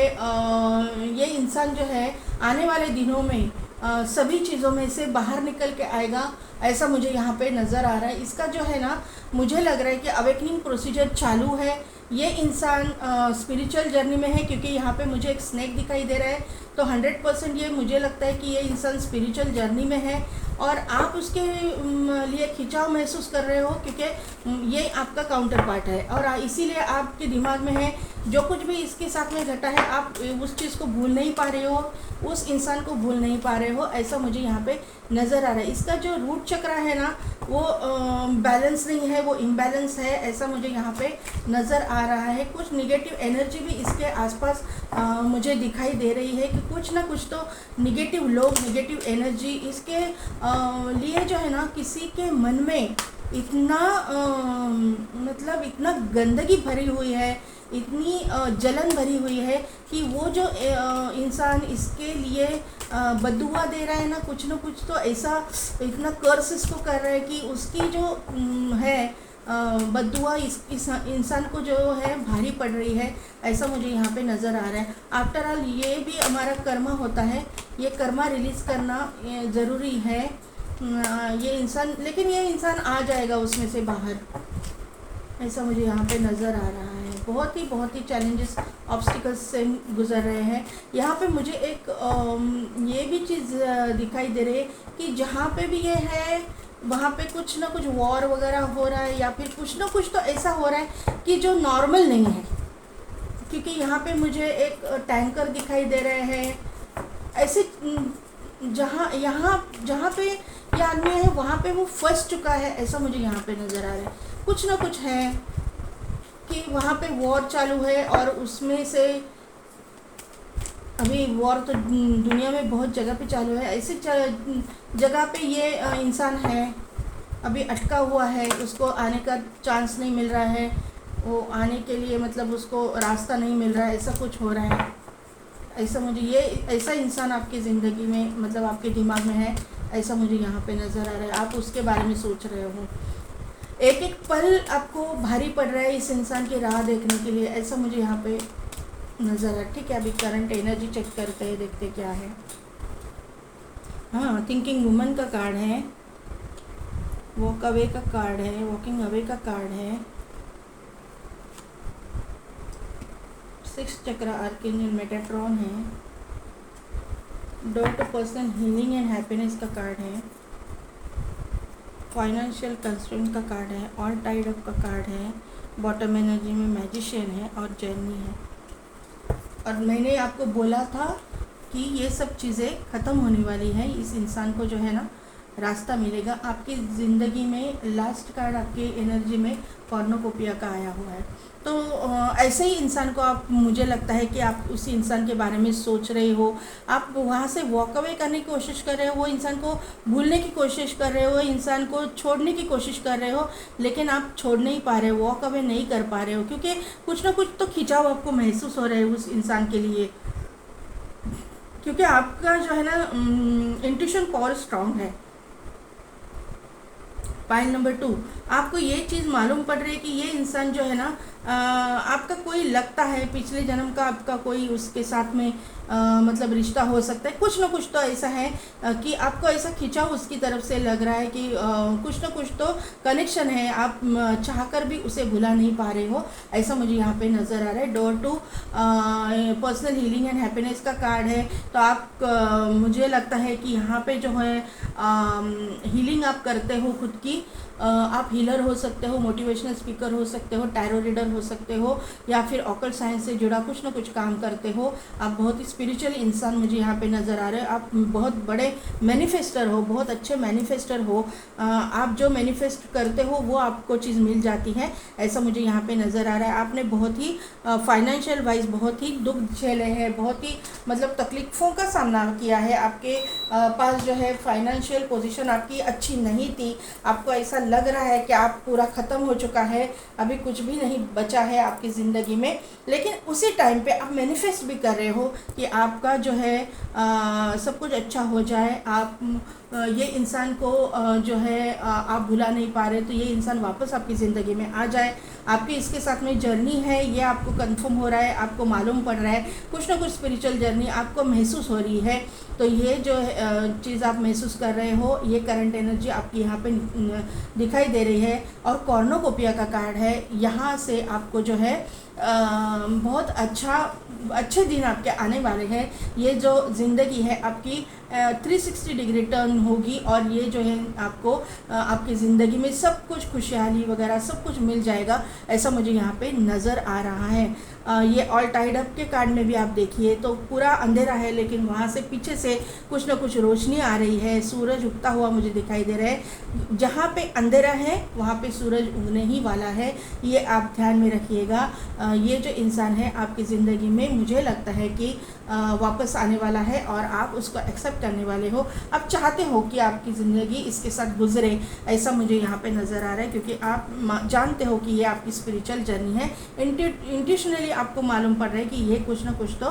ये इंसान जो है आने वाले दिनों में सभी चीज़ों में से बाहर निकल के आएगा, ऐसा मुझे यहाँ पे नज़र आ रहा है। इसका जो है ना मुझे लग रहा है कि अवेकनिंग प्रोसीजर चालू है। ये इंसान स्पिरिचुअल जर्नी में है, क्योंकि यहाँ पे मुझे एक स्नेक दिखाई दे रहा है। तो 100% ये मुझे लगता है कि ये इंसान स्पिरिचुअल जर्नी में है और आप उसके लिए खिंचाव महसूस कर रहे हो, क्योंकि ये आपका काउंटर पार्ट है और इसीलिए आपके दिमाग में है जो कुछ भी इसके साथ में घटा है, आप उस चीज़ को भूल नहीं पा रहे हो, उस इंसान को भूल नहीं पा रहे हो, ऐसा मुझे यहाँ पे नज़र आ रहा है। इसका जो रूट चक्र है ना वो बैलेंस नहीं है, वो इम्बैलेंस है, ऐसा मुझे यहाँ पे नज़र आ रहा है। कुछ निगेटिव एनर्जी भी इसके आसपास मुझे दिखाई दे रही है कि कुछ ना कुछ तो निगेटिव लोग, निगेटिव एनर्जी इसके लिए जो है ना किसी के मन में इतना मतलब इतना गंदगी भरी हुई है, इतनी जलन भरी हुई है कि वो जो इंसान इसके लिए बद्दुआ दे रहा है ना कुछ तो ऐसा इतना कर्स इसको कर रहा है कि उसकी जो है बद्दुआ इस इंसान को जो है भारी पड़ रही है, ऐसा मुझे यहाँ पे नज़र आ रहा है। आफ्टर ऑल ये भी हमारा कर्मा होता है, ये कर्मा रिलीज़ करना ज़रूरी है। ये इंसान, लेकिन ये इंसान आ जाएगा उसमें से बाहर, ऐसा मुझे यहाँ पे नज़र आ रहा है। बहुत ही चैलेंजेस, ऑब्स्टिकल्स से गुजर रहे हैं। यहाँ पे मुझे एक ये भी चीज़ दिखाई दे रही है कि जहाँ पे भी ये है वहाँ पे कुछ ना कुछ वॉर वगैरह हो रहा है, या फिर कुछ ना कुछ तो ऐसा हो रहा है कि जो नॉर्मल नहीं है। क्योंकि यहाँ पे मुझे एक टैंकर दिखाई दे रहे हैं, ऐसे जहाँ पे ये आदमी है वहाँ पे वो फंस चुका है, ऐसा मुझे यहाँ पे नज़र आ रहा है। कुछ ना कुछ है कि वहाँ पे वॉर चालू है और उसमें से अभी वॉर तो दुनिया में बहुत जगह पे चालू है, ऐसे जगह पे ये इंसान है अभी अटका हुआ है, उसको आने का चांस नहीं मिल रहा है, वो आने के लिए मतलब उसको रास्ता नहीं मिल रहा है, ऐसा कुछ हो रहा है। ऐसा मुझे ये ऐसा इंसान आपकी ज़िंदगी में मतलब आपके दिमाग में है, ऐसा मुझे यहाँ पे नज़र आ रहा है। आप उसके बारे में सोच रहे हो, एक एक पल आपको भारी पड़ रहा है इस इंसान की राह देखने के लिए, ऐसा मुझे यहाँ पे नज़र आ रहा है। ठीक है, अभी करंट एनर्जी चेक करते हैं, देखते क्या है। हाँ, थिंकिंग वुमन का कार्ड है, वॉक अवे का कार्ड है, वॉकिंग अवे का कार्ड है, 6 चक्र आर्कएंजल मेटाट्रॉन है, door to personal healing and happiness का कार्ड है, फाइनेंशियल कंस्ट्रेंट का कार्ड है, ऑल टाइड अप का कार्ड है, बॉटम एनर्जी में मैजिशियन है और जर्नी है। और मैंने आपको बोला था कि ये सब चीज़ें ख़त्म होने वाली है, इस इंसान को जो है ना रास्ता मिलेगा आपकी ज़िंदगी में। लास्ट कार्ड आपकी एनर्जी में कॉर्नोकोपिया का आया हुआ है। तो ऐसे ही इंसान को आप, मुझे लगता है कि आप उसी इंसान के बारे में सोच रहे हो, आप वहाँ से वॉक अवे करने की कोशिश कर रहे हो, वो इंसान को भूलने की कोशिश कर रहे हो, इंसान को छोड़ने की कोशिश कर रहे हो, लेकिन आप छोड़ नहीं पा रहे हो, वॉक अवे नहीं कर पा रहे हो, क्योंकि कुछ ना कुछ तो खिंचाव आपको महसूस हो रहा है उस इंसान के लिए, क्योंकि आपका जो है ना इंट्यूशन पावर स्ट्रांग है। पॉइंट नंबर 2, आपको ये चीज़ मालूम पड़ रही है कि ये इंसान जो है ना आपका कोई लगता है पिछले जन्म का, आपका कोई उसके साथ में मतलब रिश्ता हो सकता है, कुछ ना कुछ तो ऐसा है कि आपको ऐसा खिंचाव उसकी तरफ से लग रहा है कि कुछ ना कुछ तो कनेक्शन है, आप चाहकर भी उसे भुला नहीं पा रहे हो, ऐसा मुझे यहाँ पे नज़र आ रहा है। Door to personal healing and happiness का कार्ड है, तो आप मुझे लगता है कि यहाँ पे जो है हीलिंग आप करते हो खुद की, आप हीलर हो सकते हो, मोटिवेशनल स्पीकर हो सकते हो, टैरो रीडर हो सकते हो, या फिर ऑकल्ट साइंस से जुड़ा कुछ ना कुछ काम करते हो। आप बहुत ही स्पिरिचुअल इंसान मुझे यहाँ पे नज़र आ रहे हो। आप बहुत बड़े मैनिफेस्टर हो, बहुत अच्छे मैनिफेस्टर हो। आप जो मैनिफेस्ट करते हो वो आपको चीज़ मिल जाती है, ऐसा मुझे यहाँ पे नज़र आ रहा है। आपने बहुत ही फाइनेंशियल वाइज बहुत ही दुख झेले हैं, बहुत ही मतलब तकलीफ़ों का सामना किया है। आपके पास जो है फाइनेंशियल पोजीशन आपकी अच्छी नहीं थी। आपको ऐसा लग रहा है कि आप पूरा ख़त्म हो चुका है, अभी कुछ भी नहीं बचा है आपकी ज़िंदगी में। लेकिन उसी टाइम पे आप मैनिफेस्ट भी कर रहे हो कि आपका जो है सब कुछ अच्छा हो जाए। आप ये इंसान को जो है आप भुला नहीं पा रहे, तो ये इंसान वापस आपकी ज़िंदगी में आ जाए। आपकी इसके साथ में जर्नी है, ये आपको कंफर्म हो रहा है, आपको मालूम पड़ रहा है, कुछ ना कुछ स्पिरिचुअल जर्नी आपको महसूस हो रही है। तो ये जो चीज़ आप महसूस कर रहे हो, ये करंट एनर्जी आपकी यहाँ पे दिखाई दे रही है। और कॉर्नोकोपिया का कार्ड है, यहाँ से आपको जो है बहुत अच्छे दिन आपके आने वाले हैं। ये जो ज़िंदगी है आपकी 360 डिग्री टर्न होगी, और ये जो है आपको आपकी ज़िंदगी में सब कुछ खुशहाली वगैरह सब कुछ मिल जाएगा, ऐसा मुझे यहाँ पे नज़र आ रहा है। ये ऑल टाइड अप के कार्ड में भी आप देखिए तो पूरा अंधेरा है, लेकिन वहाँ से पीछे से कुछ ना कुछ रोशनी आ रही है, सूरज उगता हुआ मुझे दिखाई दे रहा है। जहाँ पे अंधेरा है वहाँ पे सूरज उगने ही वाला है, ये आप ध्यान में रखिएगा। ये जो इंसान है आपकी ज़िंदगी में मुझे लगता है कि वापस आने वाला है, और आप उसको एक्सेप्ट करने वाले हो। आप चाहते हो कि आपकी ज़िंदगी इसके साथ गुजरे, ऐसा मुझे यहाँ पे नज़र आ रहा है, क्योंकि आप जानते हो कि ये आपकी स्पिरिचुअल जर्नी है। इंट्यूशनली आपको मालूम पड़ रहा है कि ये कुछ ना कुछ तो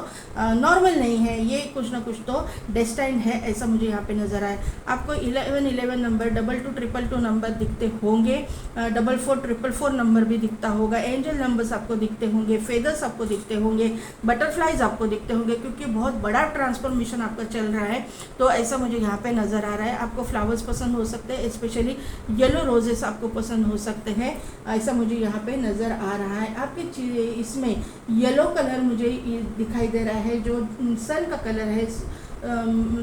नॉर्मल नहीं है, ये कुछ ना कुछ तो डेस्टाइंड है, ऐसा मुझे यहाँ पे नज़र आया। आपको 1111 नंबर, 222222 नंबर दिखते होंगे, 4444 नंबर भी दिखता होगा, एंजल नंबर्स आपको दिखते होंगे, फेदर्स आपको दिखते होंगे, बटरफ्लाइज आपको दिखते होंगे, क्योंकि बहुत बड़ा ट्रांसफॉर्मेशन आपका चल रहा है। तो ऐसा मुझे यहाँ पे नज़र आ रहा है। आपको फ्लावर्स पसंद हो सकते हैं, स्पेशली येलो रोजेस आपको पसंद हो सकते हैं, ऐसा मुझे यहाँ पे नज़र आ रहा है। आपके इसमें येलो कलर मुझे दिखाई दे रहा है, जो सन का कलर है,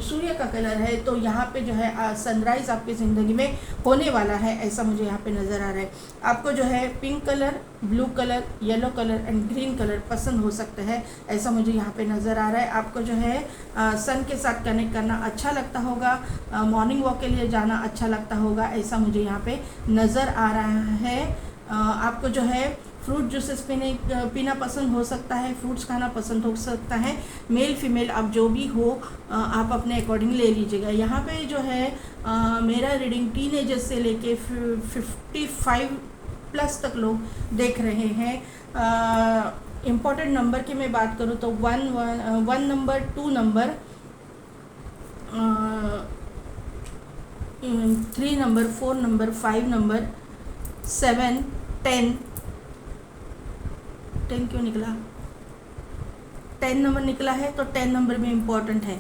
सूर्य का कलर है। तो यहाँ पे जो है सनराइज़ आपकी ज़िंदगी में होने वाला है, ऐसा मुझे यहाँ पे नज़र आ रहा है। आपको जो है pink colour, blue colour, yellow colour and green colour पसंद हो सकते हैं, ऐसा मुझे यहाँ पे नज़र आ रहा है। आपको जो है सन के साथ कनेक्ट करना अच्छा लगता होगा, मॉर्निंग वॉक के लिए जाना अच्छा लगता होगा, ऐसा मुझे यहाँ पे नज़र आ रहा है। आपको जो है फ्रूट जूसेस पीना पसंद हो सकता है, फ्रूट्स खाना पसंद हो सकता है। मेल फीमेल आप जो भी हो आप अपने अकॉर्डिंग ले लीजिएगा। यहाँ पे जो है मेरा रीडिंग टीनेजर्स से लेके 55 प्लस तक लोग देख रहे हैं। इम्पॉर्टेंट नंबर की मैं बात करूँ तो 1 number, 2 number, 3 number, 4 number, 5 number, 7, 10 क्यों निकला, 10 नंबर निकला है, तो 10 नंबर में इम्पॉर्टेंट है।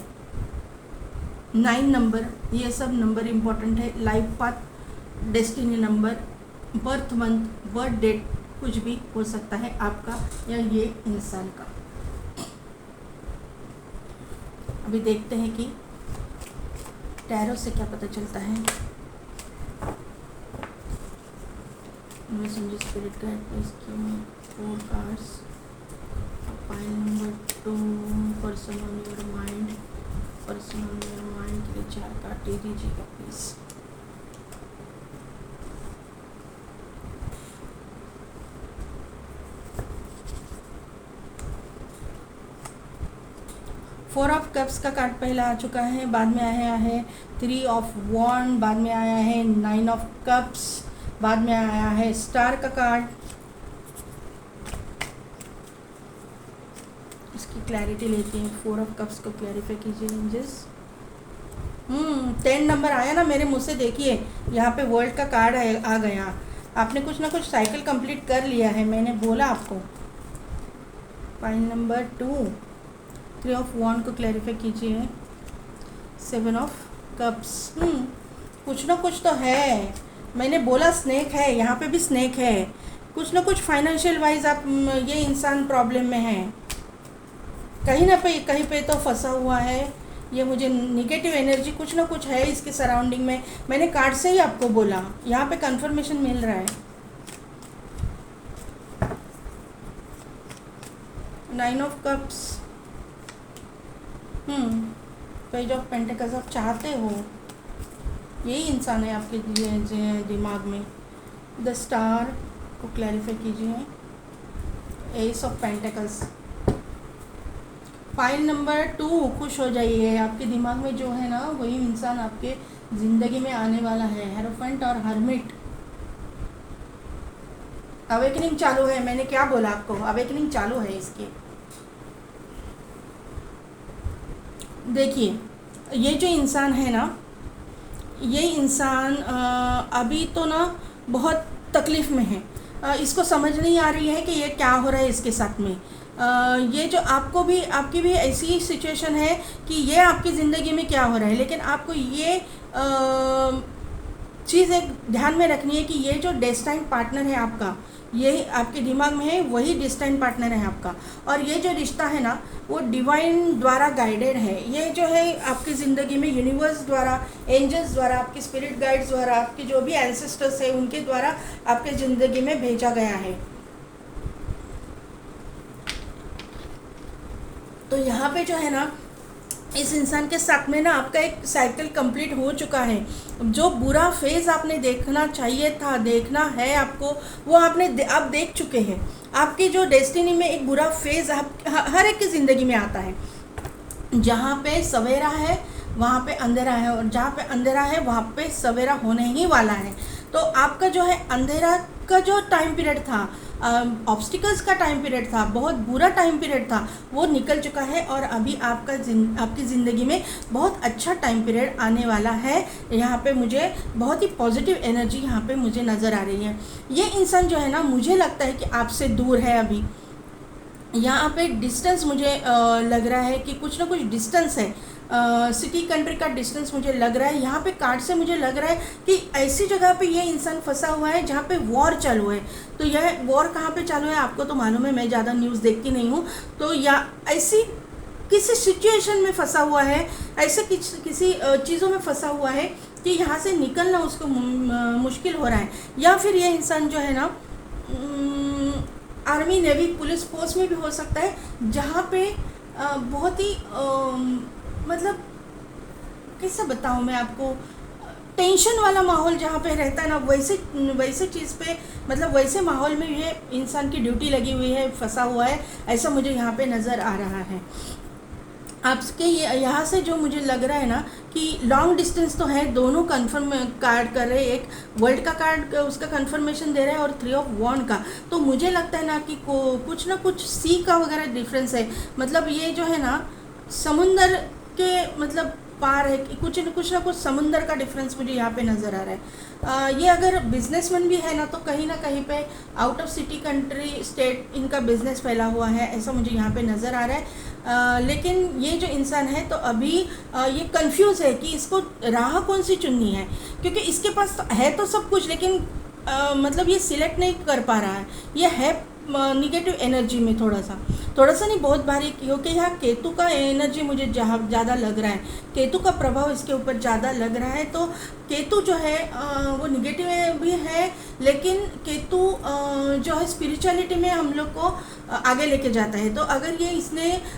9 नंबर, ये सब नंबर इम्पॉर्टेंट है। Life path, destiny number, birth month, birth date कुछ भी हो सकता है आपका या ये इंसान का। अभी देखते हैं कि टैरो से क्या पता चलता है। Spirit guide please give me 4 cards. Pile number 2, person on your mind, person on your mind के लिए 4 कार्ड दे दीजिएगा प्लीज। फोर ऑफ कप्स का कार्ड पहला आ चुका है, बाद में आया है 3 ऑफ वॉन्ड, बाद में आया है 9 ऑफ कप्स, बाद में आया है स्टार का कार्ड। इसकी क्लैरिटी लेते हैं। 4 ऑफ कप्स को क्लैरिफाई कीजिए एंजल्स। 10 नंबर आया ना मेरे मुंह से, देखिए यहाँ पे वर्ल्ड का कार्ड आ गया। आपने कुछ ना कुछ साइकिल कंप्लीट कर लिया है, मैंने बोला आपको। फाइल नंबर 2, 3 ऑफ वॉन्ड को क्लैरिफाई कीजिए। 7 ऑफ कप्स, कुछ ना कुछ तो है, मैंने बोला स्नेक है, यहाँ पे भी स्नेक है। कुछ ना कुछ फाइनेंशियल वाइज आप ये इंसान प्रॉब्लम में है, कहीं पे तो फंसा हुआ है। ये मुझे निगेटिव एनर्जी कुछ ना कुछ है इसके सराउंडिंग में। मैंने कार्ड से ही आपको बोला, यहाँ पे कंफर्मेशन मिल रहा है। 9 of cups, page of pentacles. आप चाहते हो, यही इंसान है आपके दिमाग में। द स्टार को क्लैरिफाई कीजिए। S of pentacles, file number 2, खुश हो जाइए। आपके दिमाग में जो है ना वही इंसान आपके ज़िंदगी में आने वाला है। हेरोफेंट और हर्मिट, अवेकनिंग चालू है। मैंने क्या बोला आपको, अवेकनिंग चालू है इसके। देखिए, ये जो इंसान है ना, ये इंसान अभी तो ना बहुत तकलीफ़ में है। इसको समझ नहीं आ रही है कि ये क्या हो रहा है इसके साथ में। ये जो आपकी भी ऐसी सिचुएशन है कि ये आपकी ज़िंदगी में क्या हो रहा है, लेकिन आपको ये चीज़ एक ध्यान में रखनी है कि ये जो डेस्टाइन पार्टनर है आपका, ये आपके दिमाग में है, वही डेस्टाइन पार्टनर है आपका। और ये जो रिश्ता है ना वो डिवाइन द्वारा गाइडेड है। ये जो है आपकी ज़िंदगी में यूनिवर्स द्वारा, एंजल्स द्वारा, आपके स्पिरिट गाइड्स द्वारा, आपके जो भी एंसेस्टर्स है उनके द्वारा आपके ज़िंदगी में भेजा गया है। तो यहाँ पे जो है ना इस इंसान के साथ में ना आपका एक साइकिल कंप्लीट हो चुका है। जो बुरा फेज़ आपने देखना चाहिए था, देखना है आपको, वो आप देख चुके हैं। आपकी जो डेस्टिनी में एक बुरा फेज़ हर एक की ज़िंदगी में आता है। जहाँ पे सवेरा है वहाँ पे अंधेरा है, और जहाँ पे अंधेरा है वहाँ पे सवेरा होने ही वाला है। तो आपका जो है अंधेरा का जो टाइम पीरियड था, ऑब्स्टिकल्स का टाइम पीरियड था, बहुत बुरा टाइम पीरियड था, वो निकल चुका है। और अभी आपकी ज़िंदगी में बहुत अच्छा टाइम पीरियड आने वाला है। यहाँ पे मुझे बहुत ही पॉजिटिव एनर्जी यहाँ पे मुझे नज़र आ रही है। ये इंसान जो है ना, मुझे लगता है कि आपसे दूर है अभी। यहाँ पे डिस्टेंस मुझे लग रहा है कि कुछ ना कुछ डिस्टेंस है, सिटी कंट्री का डिस्टेंस मुझे लग रहा है। यहाँ पे कार्ड से मुझे लग रहा है कि ऐसी जगह पे ये इंसान फंसा हुआ है जहाँ पे वॉर चालू है। तो यह वॉर कहाँ पे चालू है आपको तो मालूम है, मैं ज़्यादा न्यूज़ देखती नहीं हूँ। तो या ऐसी किसी सिचुएशन में फंसा हुआ है, ऐसे किसी चीज़ों में फंसा हुआ है कि यहाँ से निकलना उसको मुश्किल हो रहा है। या फिर ये इंसान जो है ना आर्मी, नेवी, पुलिस फोर्स में भी हो सकता है, जहाँ पे बहुत ही मतलब कैसे बताऊँ मैं आपको, टेंशन वाला माहौल जहाँ पे रहता है ना, वैसे चीज़ पे, मतलब वैसे माहौल में ये इंसान की ड्यूटी लगी हुई है, फंसा हुआ है, ऐसा मुझे यहाँ पे नज़र आ रहा है। आपके यहाँ से जो मुझे लग रहा है ना कि लॉन्ग डिस्टेंस तो है, दोनों कंफर्म कार्ड कर रहे हैं। एक वर्ल्ड का कार्ड उसका कंफर्मेशन दे रहा है और 3 ऑफ वॉन्ड का। तो मुझे लगता है ना कि कुछ ना कुछ सी का वगैरह डिफरेंस है। मतलब ये जो है ना समुंदर के मतलब पार है कि कुछ ना कुछ समुंदर का डिफरेंस मुझे यहाँ पे नज़र आ रहा है। ये अगर बिजनेसमैन भी है ना तो कहीं ना कहीं पे out of city, country, state इनका बिजनेस फैला हुआ है, ऐसा मुझे यहाँ पे नज़र आ रहा है। लेकिन ये जो इंसान है तो अभी ये कंफ्यूज है कि इसको राह कौन सी चुननी है, क्योंकि इसके पास है तो सब कुछ, लेकिन मतलब ये सिलेक्ट नहीं कर पा रहा है। ये है निगेटिव एनर्जी में थोड़ा सा नहीं, बहुत भारी, क्योंकि यहाँ केतु का एनर्जी मुझे ज़्यादा लग रहा है, केतु का प्रभाव इसके ऊपर ज़्यादा लग रहा है। तो केतु जो है वो निगेटिव भी है, लेकिन केतु जो है स्पिरिचुअलिटी में हम लोग को आगे लेके जाता है। तो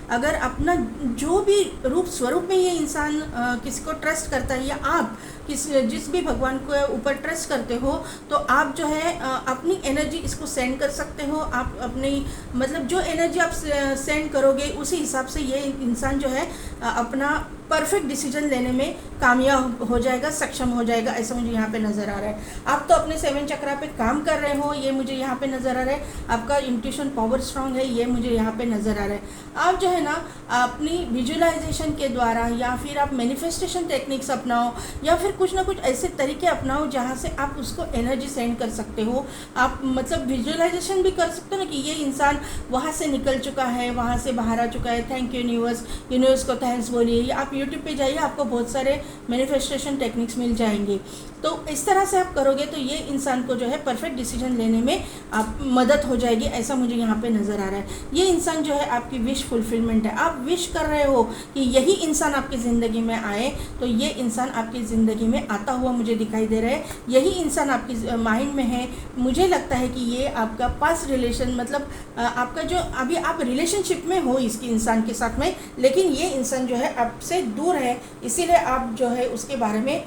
अगर अपना जो भी रूप स्वरूप में ये इंसान किसी को ट्रस्ट करता है, या आप जिस भी भगवान को ऊपर ट्रस्ट करते हो, तो आप जो है अपनी एनर्जी इसको सेंड कर सकते हो। आप अपनी मतलब जो एनर्जी आप सेंड करोगे उसी हिसाब से ये इंसान जो है अपना परफेक्ट डिसीजन लेने में कामयाब हो जाएगा, सक्षम हो जाएगा, ऐसा मुझे यहाँ पे नज़र आ रहा है। आप तो अपने 7 चक्रा पे काम कर रहे हो, ये मुझे यहाँ पे नज़र आ रहा है। आपका इंट्यूशन पावर स्ट्रांग है, ये मुझे यहाँ पे नज़र आ रहा है। आप जो है ना अपनी विजुअलाइजेशन के द्वारा, या फिर आप मैनिफेस्टेशन टेक्निक्स अपनाओ, या फिर कुछ ना कुछ ऐसे तरीके अपनाओ जहाँ से आप उसको एनर्जी सेंड कर सकते हो। आप मतलब विजुअलाइजेशन भी कर सकते हो ना कि ये इंसान वहाँ से निकल चुका है, वहाँ से बाहर आ चुका है। थैंक यू यूनिवर्स को साइंस बोलिए, या आप यूट्यूब पे जाइए, आपको बहुत सारे मैनिफेस्टेशन टेक्निक्स मिल जाएंगे। तो इस तरह से आप करोगे तो ये इंसान को जो है परफेक्ट डिसीजन लेने में आप मदद हो जाएगी, ऐसा मुझे यहाँ पे नज़र आ रहा है। ये इंसान जो है आपकी विश फुलफिलमेंट है। आप विश कर रहे हो कि यही इंसान आपकी ज़िंदगी में आए, तो ये इंसान आपकी ज़िंदगी में आता हुआ मुझे दिखाई दे रहा है। यही इंसान आपकी माइंड में है। मुझे लगता है कि ये आपका पास्ट रिलेशन, मतलब आपका जो अभी आप रिलेशनशिप में हो इसके इंसान के साथ में, लेकिन ये इंसान जो है आपसे दूर है, इसीलिए आप जो है उसके बारे में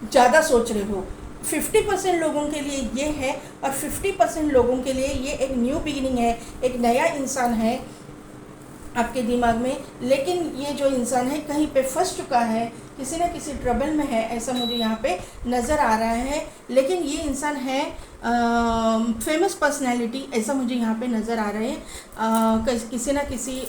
ज़्यादा सोच रहे हो। 50% लोगों के लिए ये है, और 50% लोगों के लिए ये एक न्यू बिगिनिंग है, एक नया इंसान है आपके दिमाग में। लेकिन ये जो इंसान है कहीं पे फंस चुका है, किसी न किसी ट्रबल में है, ऐसा मुझे यहाँ पे नज़र आ रहा है। लेकिन ये इंसान है फेमस पर्सनैलिटी, ऐसा मुझे यहाँ पे नज़र आ रहा है। किसी न किसी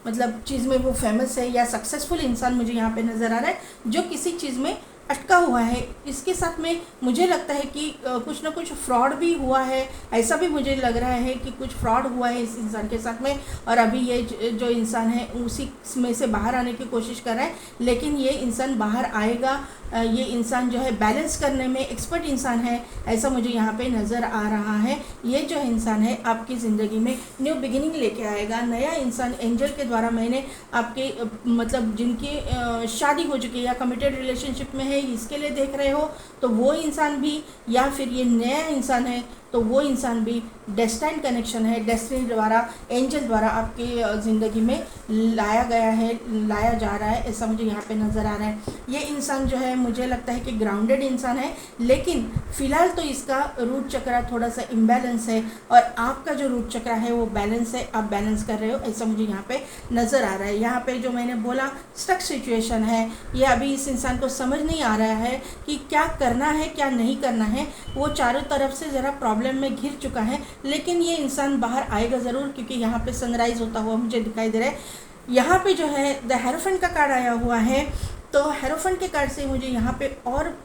मतलब चीज़ में वो फेमस है, या सक्सेसफुल इंसान मुझे यहाँ पे नज़र आ रहा है, जो किसी चीज़ में अटका हुआ है। इसके साथ में मुझे लगता है कि कुछ ना कुछ फ्रॉड भी हुआ है, ऐसा भी मुझे लग रहा है कि कुछ फ्रॉड हुआ है इस इंसान के साथ में, और अभी ये जो इंसान है उसी में से बाहर आने की कोशिश कर रहा है। लेकिन ये इंसान बाहर आएगा। ये इंसान जो है बैलेंस करने में एक्सपर्ट इंसान है, ऐसा मुझे यहाँ पे नज़र आ रहा है। ये जो इंसान है आपकी ज़िंदगी में न्यू बिगिनिंग लेके आएगा, नया इंसान एंजल के द्वारा। मैंने आपके मतलब जिनकी शादी हो चुकी है या कमिटेड रिलेशनशिप में है, इसके लिए देख रहे हो, तो वो इंसान भी, या फिर ये नया इंसान है तो वो इंसान भी डेस्टाइन कनेक्शन है, डेस्टिनी द्वारा, एंजल द्वारा आपकी ज़िंदगी में लाया गया है, लाया जा रहा है, ऐसा मुझे यहाँ पे नज़र आ रहा है। ये इंसान जो है मुझे लगता है कि ग्राउंडेड इंसान है, लेकिन फ़िलहाल तो इसका रूट चक्रा थोड़ा सा इम्बैलेंस है, और आपका जो रूट चक्रा है वो बैलेंस है, आप बैलेंस कर रहे हो, ऐसा मुझे यहाँ पे नज़र आ रहा है। यहाँ पे जो मैंने बोला स्टक सिचुएशन है, ये अभी इस इंसान को समझ नहीं आ रहा है कि क्या करना है क्या नहीं करना है। वो चारों तरफ से ज़रा प्रॉब्लम में घिर चुका है, लेकिन ये इंसान बाहर आएगा ज़रूर, क्योंकि यहाँ पे सनराइज़ होता हुआ मुझे दिखाई दे रहा है। यहाँ पे जो है द हेरोफेंट का कार्ड आया हुआ है, तो हेरोफेंट के कार्ड से मुझे यहाँ पे और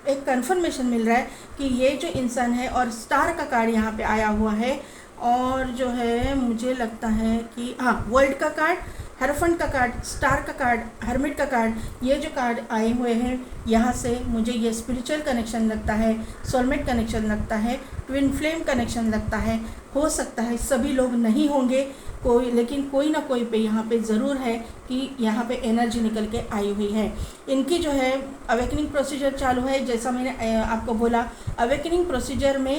एक कंफर्मेशन मिल रहा है कि ये जो इंसान है, और स्टार का कार्ड यहाँ पे आया हुआ है, और जो है मुझे लगता है कि हाँ, वर्ल्ड का कार्ड, हेरोफेंट का कार्ड, स्टार का कार्ड, हर्मिट का कार्ड, ये जो कार्ड आए हुए हैं, यहाँ से मुझे ये स्पिरिचुअल कनेक्शन लगता है, सोलमेट कनेक्शन लगता है, ट्विन फ्लेम कनेक्शन लगता है। हो सकता है सभी लोग नहीं होंगे कोई, लेकिन कोई ना कोई पे यहाँ पे ज़रूर है कि यहाँ पे एनर्जी निकल के आई हुई है। इनकी जो है अवेकनिंग प्रोसीजर चालू है, जैसा मैंने आपको बोला। अवेकनिंग प्रोसीजर में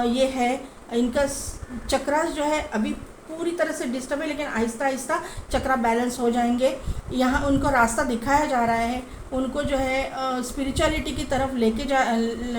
ये है, इनका चक्रास जो है अभी पूरी तरह से डिस्टर्ब है, लेकिन आहिस्ता आहिस्ता चक्रा बैलेंस हो जाएंगे। यहाँ उनको रास्ता दिखाया जा रहा है, उनको जो है स्पिरिचुअलिटी की तरफ लेके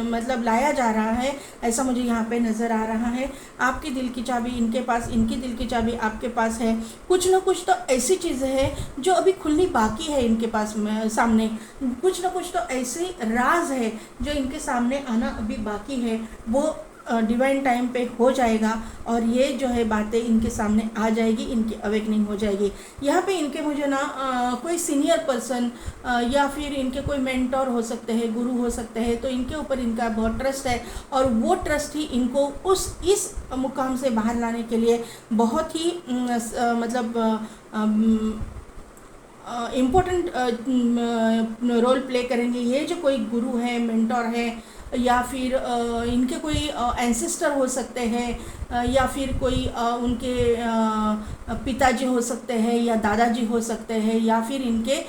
मतलब लाया जा रहा है, ऐसा मुझे यहाँ पे नज़र आ रहा है। आपकी दिल की चाबी इनके पास, इनकी दिल की चाबी आपके पास है। कुछ ना कुछ तो ऐसी चीज़ें हैं जो अभी खुलनी बाकी है इनके पास में, सामने कुछ ना कुछ तो ऐसे राज है जो इनके सामने आना अभी बाकी है, वो डिवाइन टाइम पे हो जाएगा, और ये जो है बातें इनके सामने आ जाएगी, इनकी अवेकनिंग हो जाएगी। यहाँ पे इनके मुझे ना कोई सीनियर पर्सन या फिर इनके कोई मेंटोर हो सकते हैं, गुरु हो सकते हैं, तो इनके ऊपर इनका बहुत ट्रस्ट है, और वो ट्रस्ट ही इनको इस मुकाम से बाहर लाने के लिए बहुत ही मतलब इम्पोर्टेंट रोल प्ले करेंगे। ये जो कोई गुरु है, मेंटोर है, या फिर इनके कोई एंसेस्टर हो सकते हैं, या फिर कोई उनके पिताजी हो सकते हैं, या दादाजी हो सकते हैं, या फिर इनके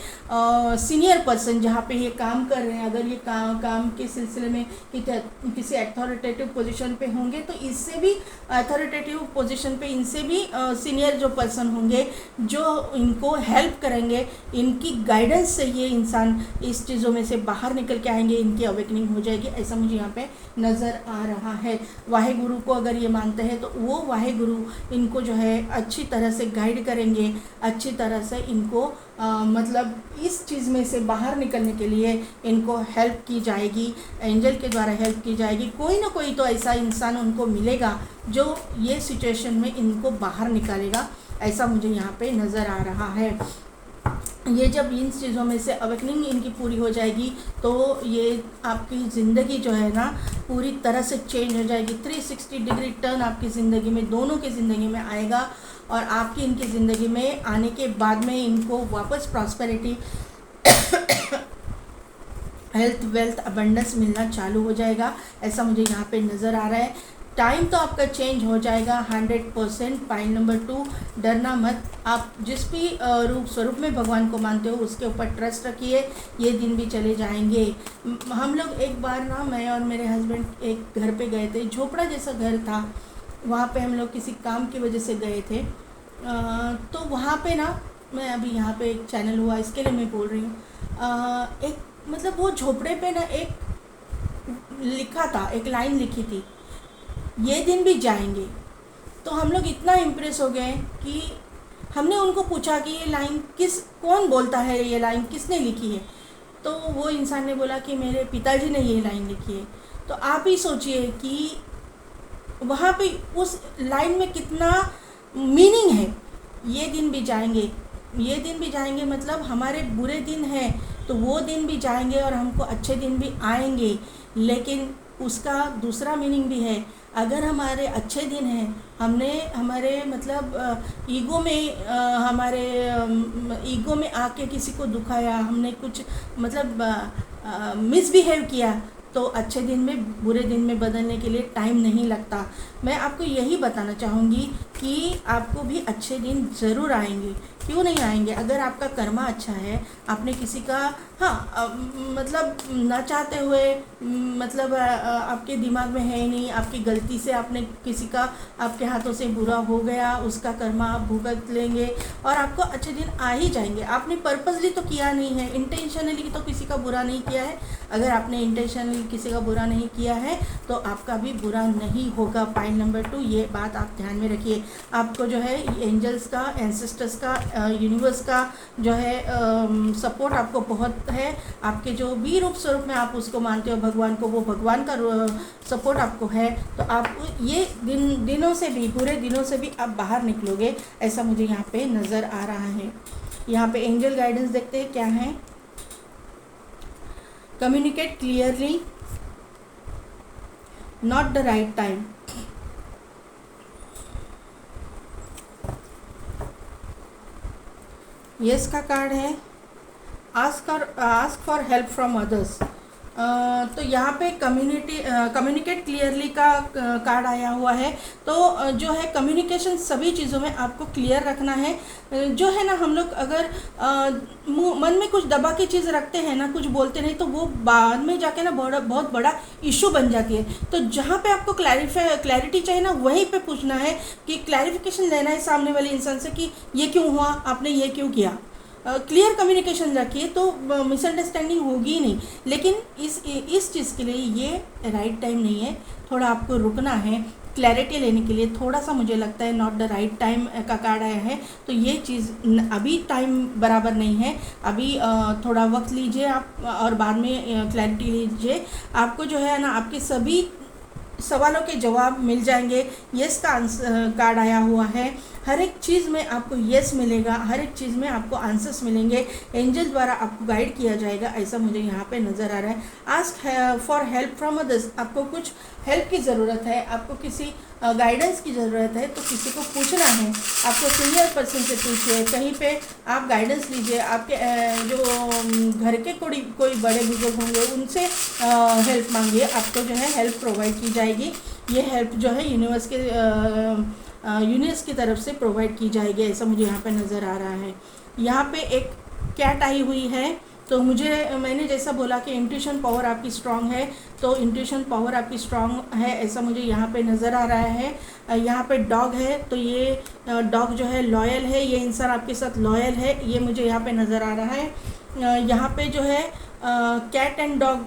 सीनियर पर्सन जहाँ पे ये काम कर रहे हैं। अगर ये काम के सिलसिले में किसी अथॉरिटेटिव पोजीशन पे होंगे, तो इससे भी अथॉरिटेटिव पोजीशन पे इनसे भी सीनियर जो पर्सन होंगे जो इनको हेल्प करेंगे, इनकी गाइडेंस से ये इंसान इस चीज़ों में से बाहर निकल के आएंगे, इनकी अवेकनिंग हो जाएगी, ऐसा मुझे यहाँ पे नज़र आ रहा है। वाहे गुरु को अगर ये मानते हैं तो वो वाहे गुरु इनको जो है अच्छी तरह से गाइड करेंगे, अच्छी तरह से इनको मतलब इस चीज़ में से बाहर निकलने के लिए इनको हेल्प की जाएगी, एंजल के द्वारा हेल्प की जाएगी। कोई ना कोई तो ऐसा इंसान उनको मिलेगा जो ये सिचुएशन में इनको बाहर निकालेगा, ऐसा मुझे यहाँ पे नज़र आ रहा है। ये जब इन चीज़ों में से अवेकनिंग इनकी पूरी हो जाएगी, तो ये आपकी ज़िंदगी जो है ना पूरी तरह से चेंज हो जाएगी। 360 डिग्री टर्न आपकी ज़िंदगी में, दोनों की ज़िंदगी में आएगा, और आपकी इनकी ज़िंदगी में आने के बाद में इनको वापस प्रॉस्पेरिटी, हेल्थ, वेल्थ, अबंडेंस मिलना चालू हो जाएगा, ऐसा मुझे यहाँ पे नज़र आ रहा है। टाइम तो आपका चेंज हो जाएगा 100%। पॉइंट नंबर 2, डरना मत। आप जिस भी रूप स्वरूप में भगवान को मानते हो उसके ऊपर ट्रस्ट रखिए, ये दिन भी चले जाएंगे। हम लोग एक बार ना, मैं और मेरे हस्बैंड एक घर पे गए थे, झोपड़ा जैसा घर था, वहाँ पे हम लोग किसी काम की वजह से गए थे। तो वहाँ पे ना, मैं अभी यहाँ पे एक चैनल हुआ इसके लिए मैं बोल रही हूँ, एक मतलब वो झोपड़े पे ना एक लिखा था, एक लाइन लिखी थी, ये दिन भी जाएंगे। तो हम लोग इतना इम्प्रेस हो गए कि हमने उनको पूछा कि ये लाइन कौन बोलता है, ये लाइन किसने लिखी है। तो वो इंसान ने बोला कि मेरे पिताजी ने ये लाइन लिखी है। तो आप ही सोचिए कि वहाँ पे उस लाइन में कितना मीनिंग है। ये दिन भी जाएंगे, ये दिन भी जाएंगे मतलब हमारे बुरे दिन हैं तो वो दिन भी जाएंगे और हमको अच्छे दिन भी आएंगे, लेकिन उसका दूसरा मीनिंग भी है। अगर हमारे अच्छे दिन हैं, हमने हमारे मतलब ईगो में हमारे ईगो में आके किसी को दुखाया, हमने कुछ मतलब मिसबिहेव किया, तो अच्छे दिन में बुरे दिन में बदलने के लिए टाइम नहीं लगता। मैं आपको यही बताना चाहूँगी कि आपको भी अच्छे दिन ज़रूर आएंगे। क्यों नहीं आएंगे? अगर आपका कर्मा अच्छा है, आपने किसी का मतलब ना चाहते हुए मतलब आपके दिमाग में है ही नहीं, आपकी गलती से आपने किसी का आपके हाथों से बुरा हो गया, उसका कर्मा आप भुगत लेंगे और आपको अच्छे दिन आ ही जाएंगे। आपने पर्पसली तो किया नहीं है, इंटेंशनली तो किसी का बुरा नहीं किया है। अगर आपने इंटेंशनली किसी का बुरा नहीं किया है तो आपका भी बुरा नहीं होगा। पॉइंट नंबर 2, ये बात आप ध्यान में रखिए। आपको जो है एंजल्स का, एंसेस्टर्स का, यूनिवर्स का जो है सपोर्ट आपको बहुत है। आपके जो भी रूप स्वरूप में आप उसको मानते हो भगवान को, वो भगवान का सपोर्ट आपको है। तो आप ये दिनों से भी, बुरे दिनों से भी आप बाहर निकलोगे, ऐसा मुझे यहाँ पे नज़र आ रहा है। यहाँ पे एंजल गाइडेंस देखते हैं क्या है। Communicate clearly, not the right time. Yes का कार्ड है। Ask for help from others. तो यहाँ पे कम्युनिकेट क्लियरली का कार्ड आया हुआ है। तो जो है कम्युनिकेशन सभी चीज़ों में आपको क्लियर रखना है। जो है ना, हम लोग अगर मन में कुछ दबा की चीज़ रखते हैं ना, कुछ बोलते नहीं, तो वो बाद में जाके ना बहुत बड़ा इशू बन जाती है। तो जहाँ पे आपको क्लैरिटी चाहिए ना, वहीं पे पूछना है कि क्लैरिफिकेशन लेना है सामने वाले इंसान से कि ये क्यों हुआ, आपने ये क्यों किया। क्लियर कम्युनिकेशन रखिए तो मिसअंडरस्टैंडिंग होगी ही नहीं। लेकिन इस चीज़ के लिए ये राइट टाइम नहीं है, थोड़ा आपको रुकना है क्लैरिटी लेने के लिए। थोड़ा सा मुझे लगता है नॉट द राइट टाइम का कार्ड आया है, तो ये चीज़ अभी टाइम बराबर नहीं है। अभी थोड़ा वक्त लीजिए आप और बाद में क्लैरिटी लीजिए। आपको जो है ना, आपके सभी सवालों के जवाब मिल जाएंगे। यस का कार्ड आया हुआ है। हर एक चीज़ में आपको यस मिलेगा, हर एक चीज़ में आपको आंसर्स मिलेंगे। एंजल द्वारा आपको गाइड किया जाएगा, ऐसा मुझे यहाँ पे नज़र आ रहा है। Ask for help from others. आपको कुछ हेल्प की ज़रूरत है, आपको किसी गाइडेंस की ज़रूरत है, तो किसी को पूछना है। आपको सीनियर पर्सन से पूछिए, कहीं पे आप गाइडेंस लीजिए। आपके जो घर के कोई बड़े बुजुर्ग होंगे उनसे हेल्प मांगिए, आपको जो है हेल्प प्रोवाइड की जाएगी। ये हेल्प जो है यूनिवर्स की तरफ से प्रोवाइड की जाएगी, ऐसा मुझे यहाँ पे नज़र आ रहा है। यहाँ पे एक कैट आई हुई है। तो मैंने जैसा बोला कि इंट्यूशन पावर आपकी स्ट्रांग है, तो इंट्यूशन पावर आपकी स्ट्रांग है, ऐसा मुझे यहाँ पे नज़र आ रहा है। यहाँ पे डॉग है, तो ये डॉग जो है लॉयल है, ये इंसान आपके साथ लॉयल है, ये मुझे यहाँ पे नज़र आ रहा है। यहाँ पे जो है cat and dog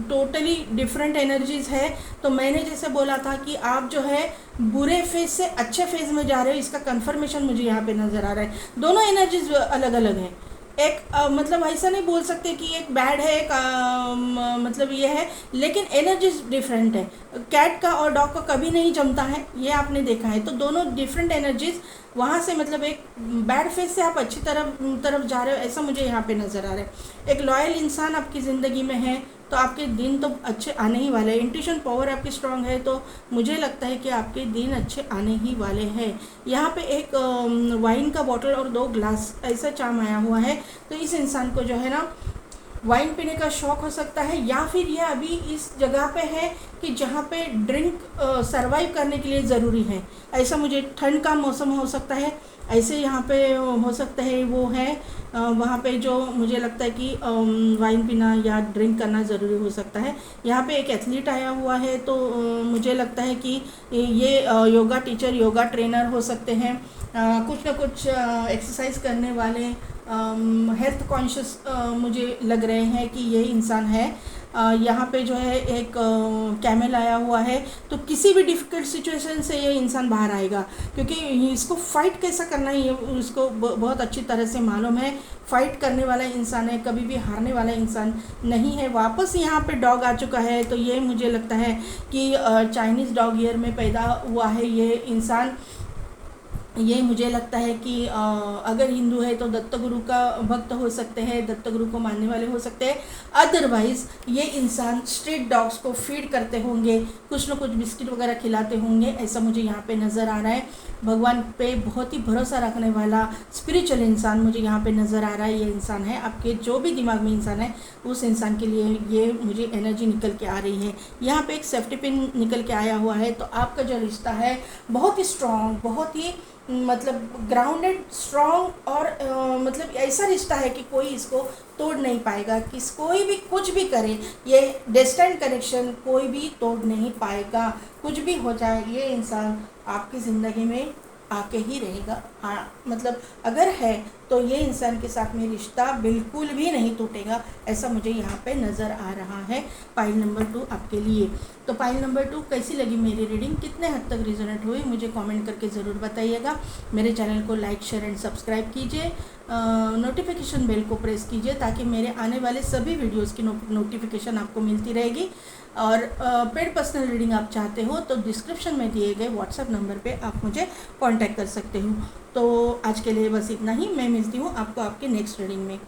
totally different energies है। तो मैंने जैसे बोला था कि आप जो है बुरे फेज से अच्छे फेज में जा रहे हो, इसका कंफर्मेशन मुझे यहाँ पे नज़र आ रहा है। दोनों एनर्जीज अलग अलग हैं। एक मतलब ऐसा नहीं बोल सकते कि एक बैड है, एक मतलब ये है, लेकिन एनर्जीज डिफरेंट है। कैट का और डॉग का कभी नहीं जमता है, ये आपने देखा है। तो दोनों डिफरेंट एनर्जीज, वहाँ से मतलब एक बैड फेज से आप अच्छी तरफ जा रहे हो, ऐसा मुझे यहाँ पे नज़र आ रहा है। एक लॉयल इंसान आपकी ज़िंदगी में है, तो आपके दिन तो अच्छे आने ही वाले हैं। इंट्यूशन पावर आपकी स्ट्रांग है तो मुझे लगता है कि आपके दिन अच्छे आने ही वाले हैं। यहाँ पे एक वाइन का बॉटल और 2 ग्लास ऐसा चार्म आया हुआ है, तो इस इंसान को जो है ना वाइन पीने का शौक़ हो सकता है, या फिर ये अभी इस जगह पे है कि जहाँ पे ड्रिंक सरवाइव करने के लिए ज़रूरी है। ऐसा मुझे, ठंड का मौसम हो सकता है, ऐसे यहाँ पे हो सकता है वो है वहाँ पे जो मुझे लगता है कि वाइन पीना या ड्रिंक करना ज़रूरी हो सकता है। यहाँ पे एक एथलीट आया हुआ है, तो मुझे लगता है कि ये योगा टीचर, योगा ट्रेनर हो सकते हैं, कुछ ना कुछ एक्सरसाइज करने वाले, हेल्थ कॉन्शियस मुझे लग रहे हैं कि ये इंसान है। यहाँ पे जो है एक कैमल आया हुआ है, तो किसी भी डिफ़िकल्ट सिचुएशन से ये इंसान बाहर आएगा, क्योंकि इसको फ़ाइट कैसा करना है ये उसको बहुत अच्छी तरह से मालूम है। फ़ाइट करने वाला इंसान है, कभी भी हारने वाला इंसान नहीं है। वापस यहाँ पे डॉग आ चुका है, तो ये मुझे लगता है कि चाइनीज़ डॉग ईयर में पैदा हुआ है ये इंसान। ये मुझे लगता है कि अगर हिंदू है तो दत्त गुरु का भक्त हो सकते हैं, दत्त गुरु को मानने वाले हो सकते हैं। अदरवाइज़ ये इंसान स्ट्रीट डॉग्स को फीड करते होंगे, कुछ न कुछ बिस्किट वगैरह खिलाते होंगे, ऐसा मुझे यहाँ पे नज़र आ रहा है। भगवान पे बहुत ही भरोसा रखने वाला स्पिरिचुअल इंसान मुझे यहाँ पे नज़र आ रहा है। ये इंसान है, आपके जो भी दिमाग में इंसान है उस इंसान के लिए ये मुझे एनर्जी निकल के आ रही है। यहाँ पे एक सेफ्टी पिन निकल के आया हुआ है, तो आपका जो रिश्ता है बहुत ही स्ट्रॉन्ग, बहुत ही मतलब ग्राउंडेड, स्ट्रॉन्ग और मतलब ऐसा रिश्ता है कि कोई इसको तोड़ नहीं पाएगा। कोई भी कुछ भी करे, ये डेस्टिन्ड कनेक्शन कोई भी तोड़ नहीं पाएगा। कुछ भी हो जाए, ये इंसान आपकी ज़िंदगी में आके ही रहेगा। मतलब अगर है तो ये इंसान के साथ में रिश्ता बिल्कुल भी नहीं टूटेगा, ऐसा मुझे यहाँ पे नज़र आ रहा है। पाइल नंबर 2 आपके लिए। तो पाइल नंबर 2 कैसी लगी मेरी रीडिंग, कितने हद तक रिजोनेट हुई, मुझे कमेंट करके ज़रूर बताइएगा। मेरे चैनल को लाइक, शेयर एंड सब्सक्राइब कीजिए, नोटिफिकेशन बेल को प्रेस कीजिए ताकि मेरे आने वाले सभी वीडियोज़ की नोटिफिकेशन आपको मिलती रहेगी। और पेड पर्सनल रीडिंग आप चाहते हो तो डिस्क्रिप्शन में दिए गए व्हाट्सएप नंबर पे आप मुझे कांटेक्ट कर सकते हो। तो आज के लिए बस इतना ही, मैं मिलती हूँ आपको आपके नेक्स्ट रीडिंग में।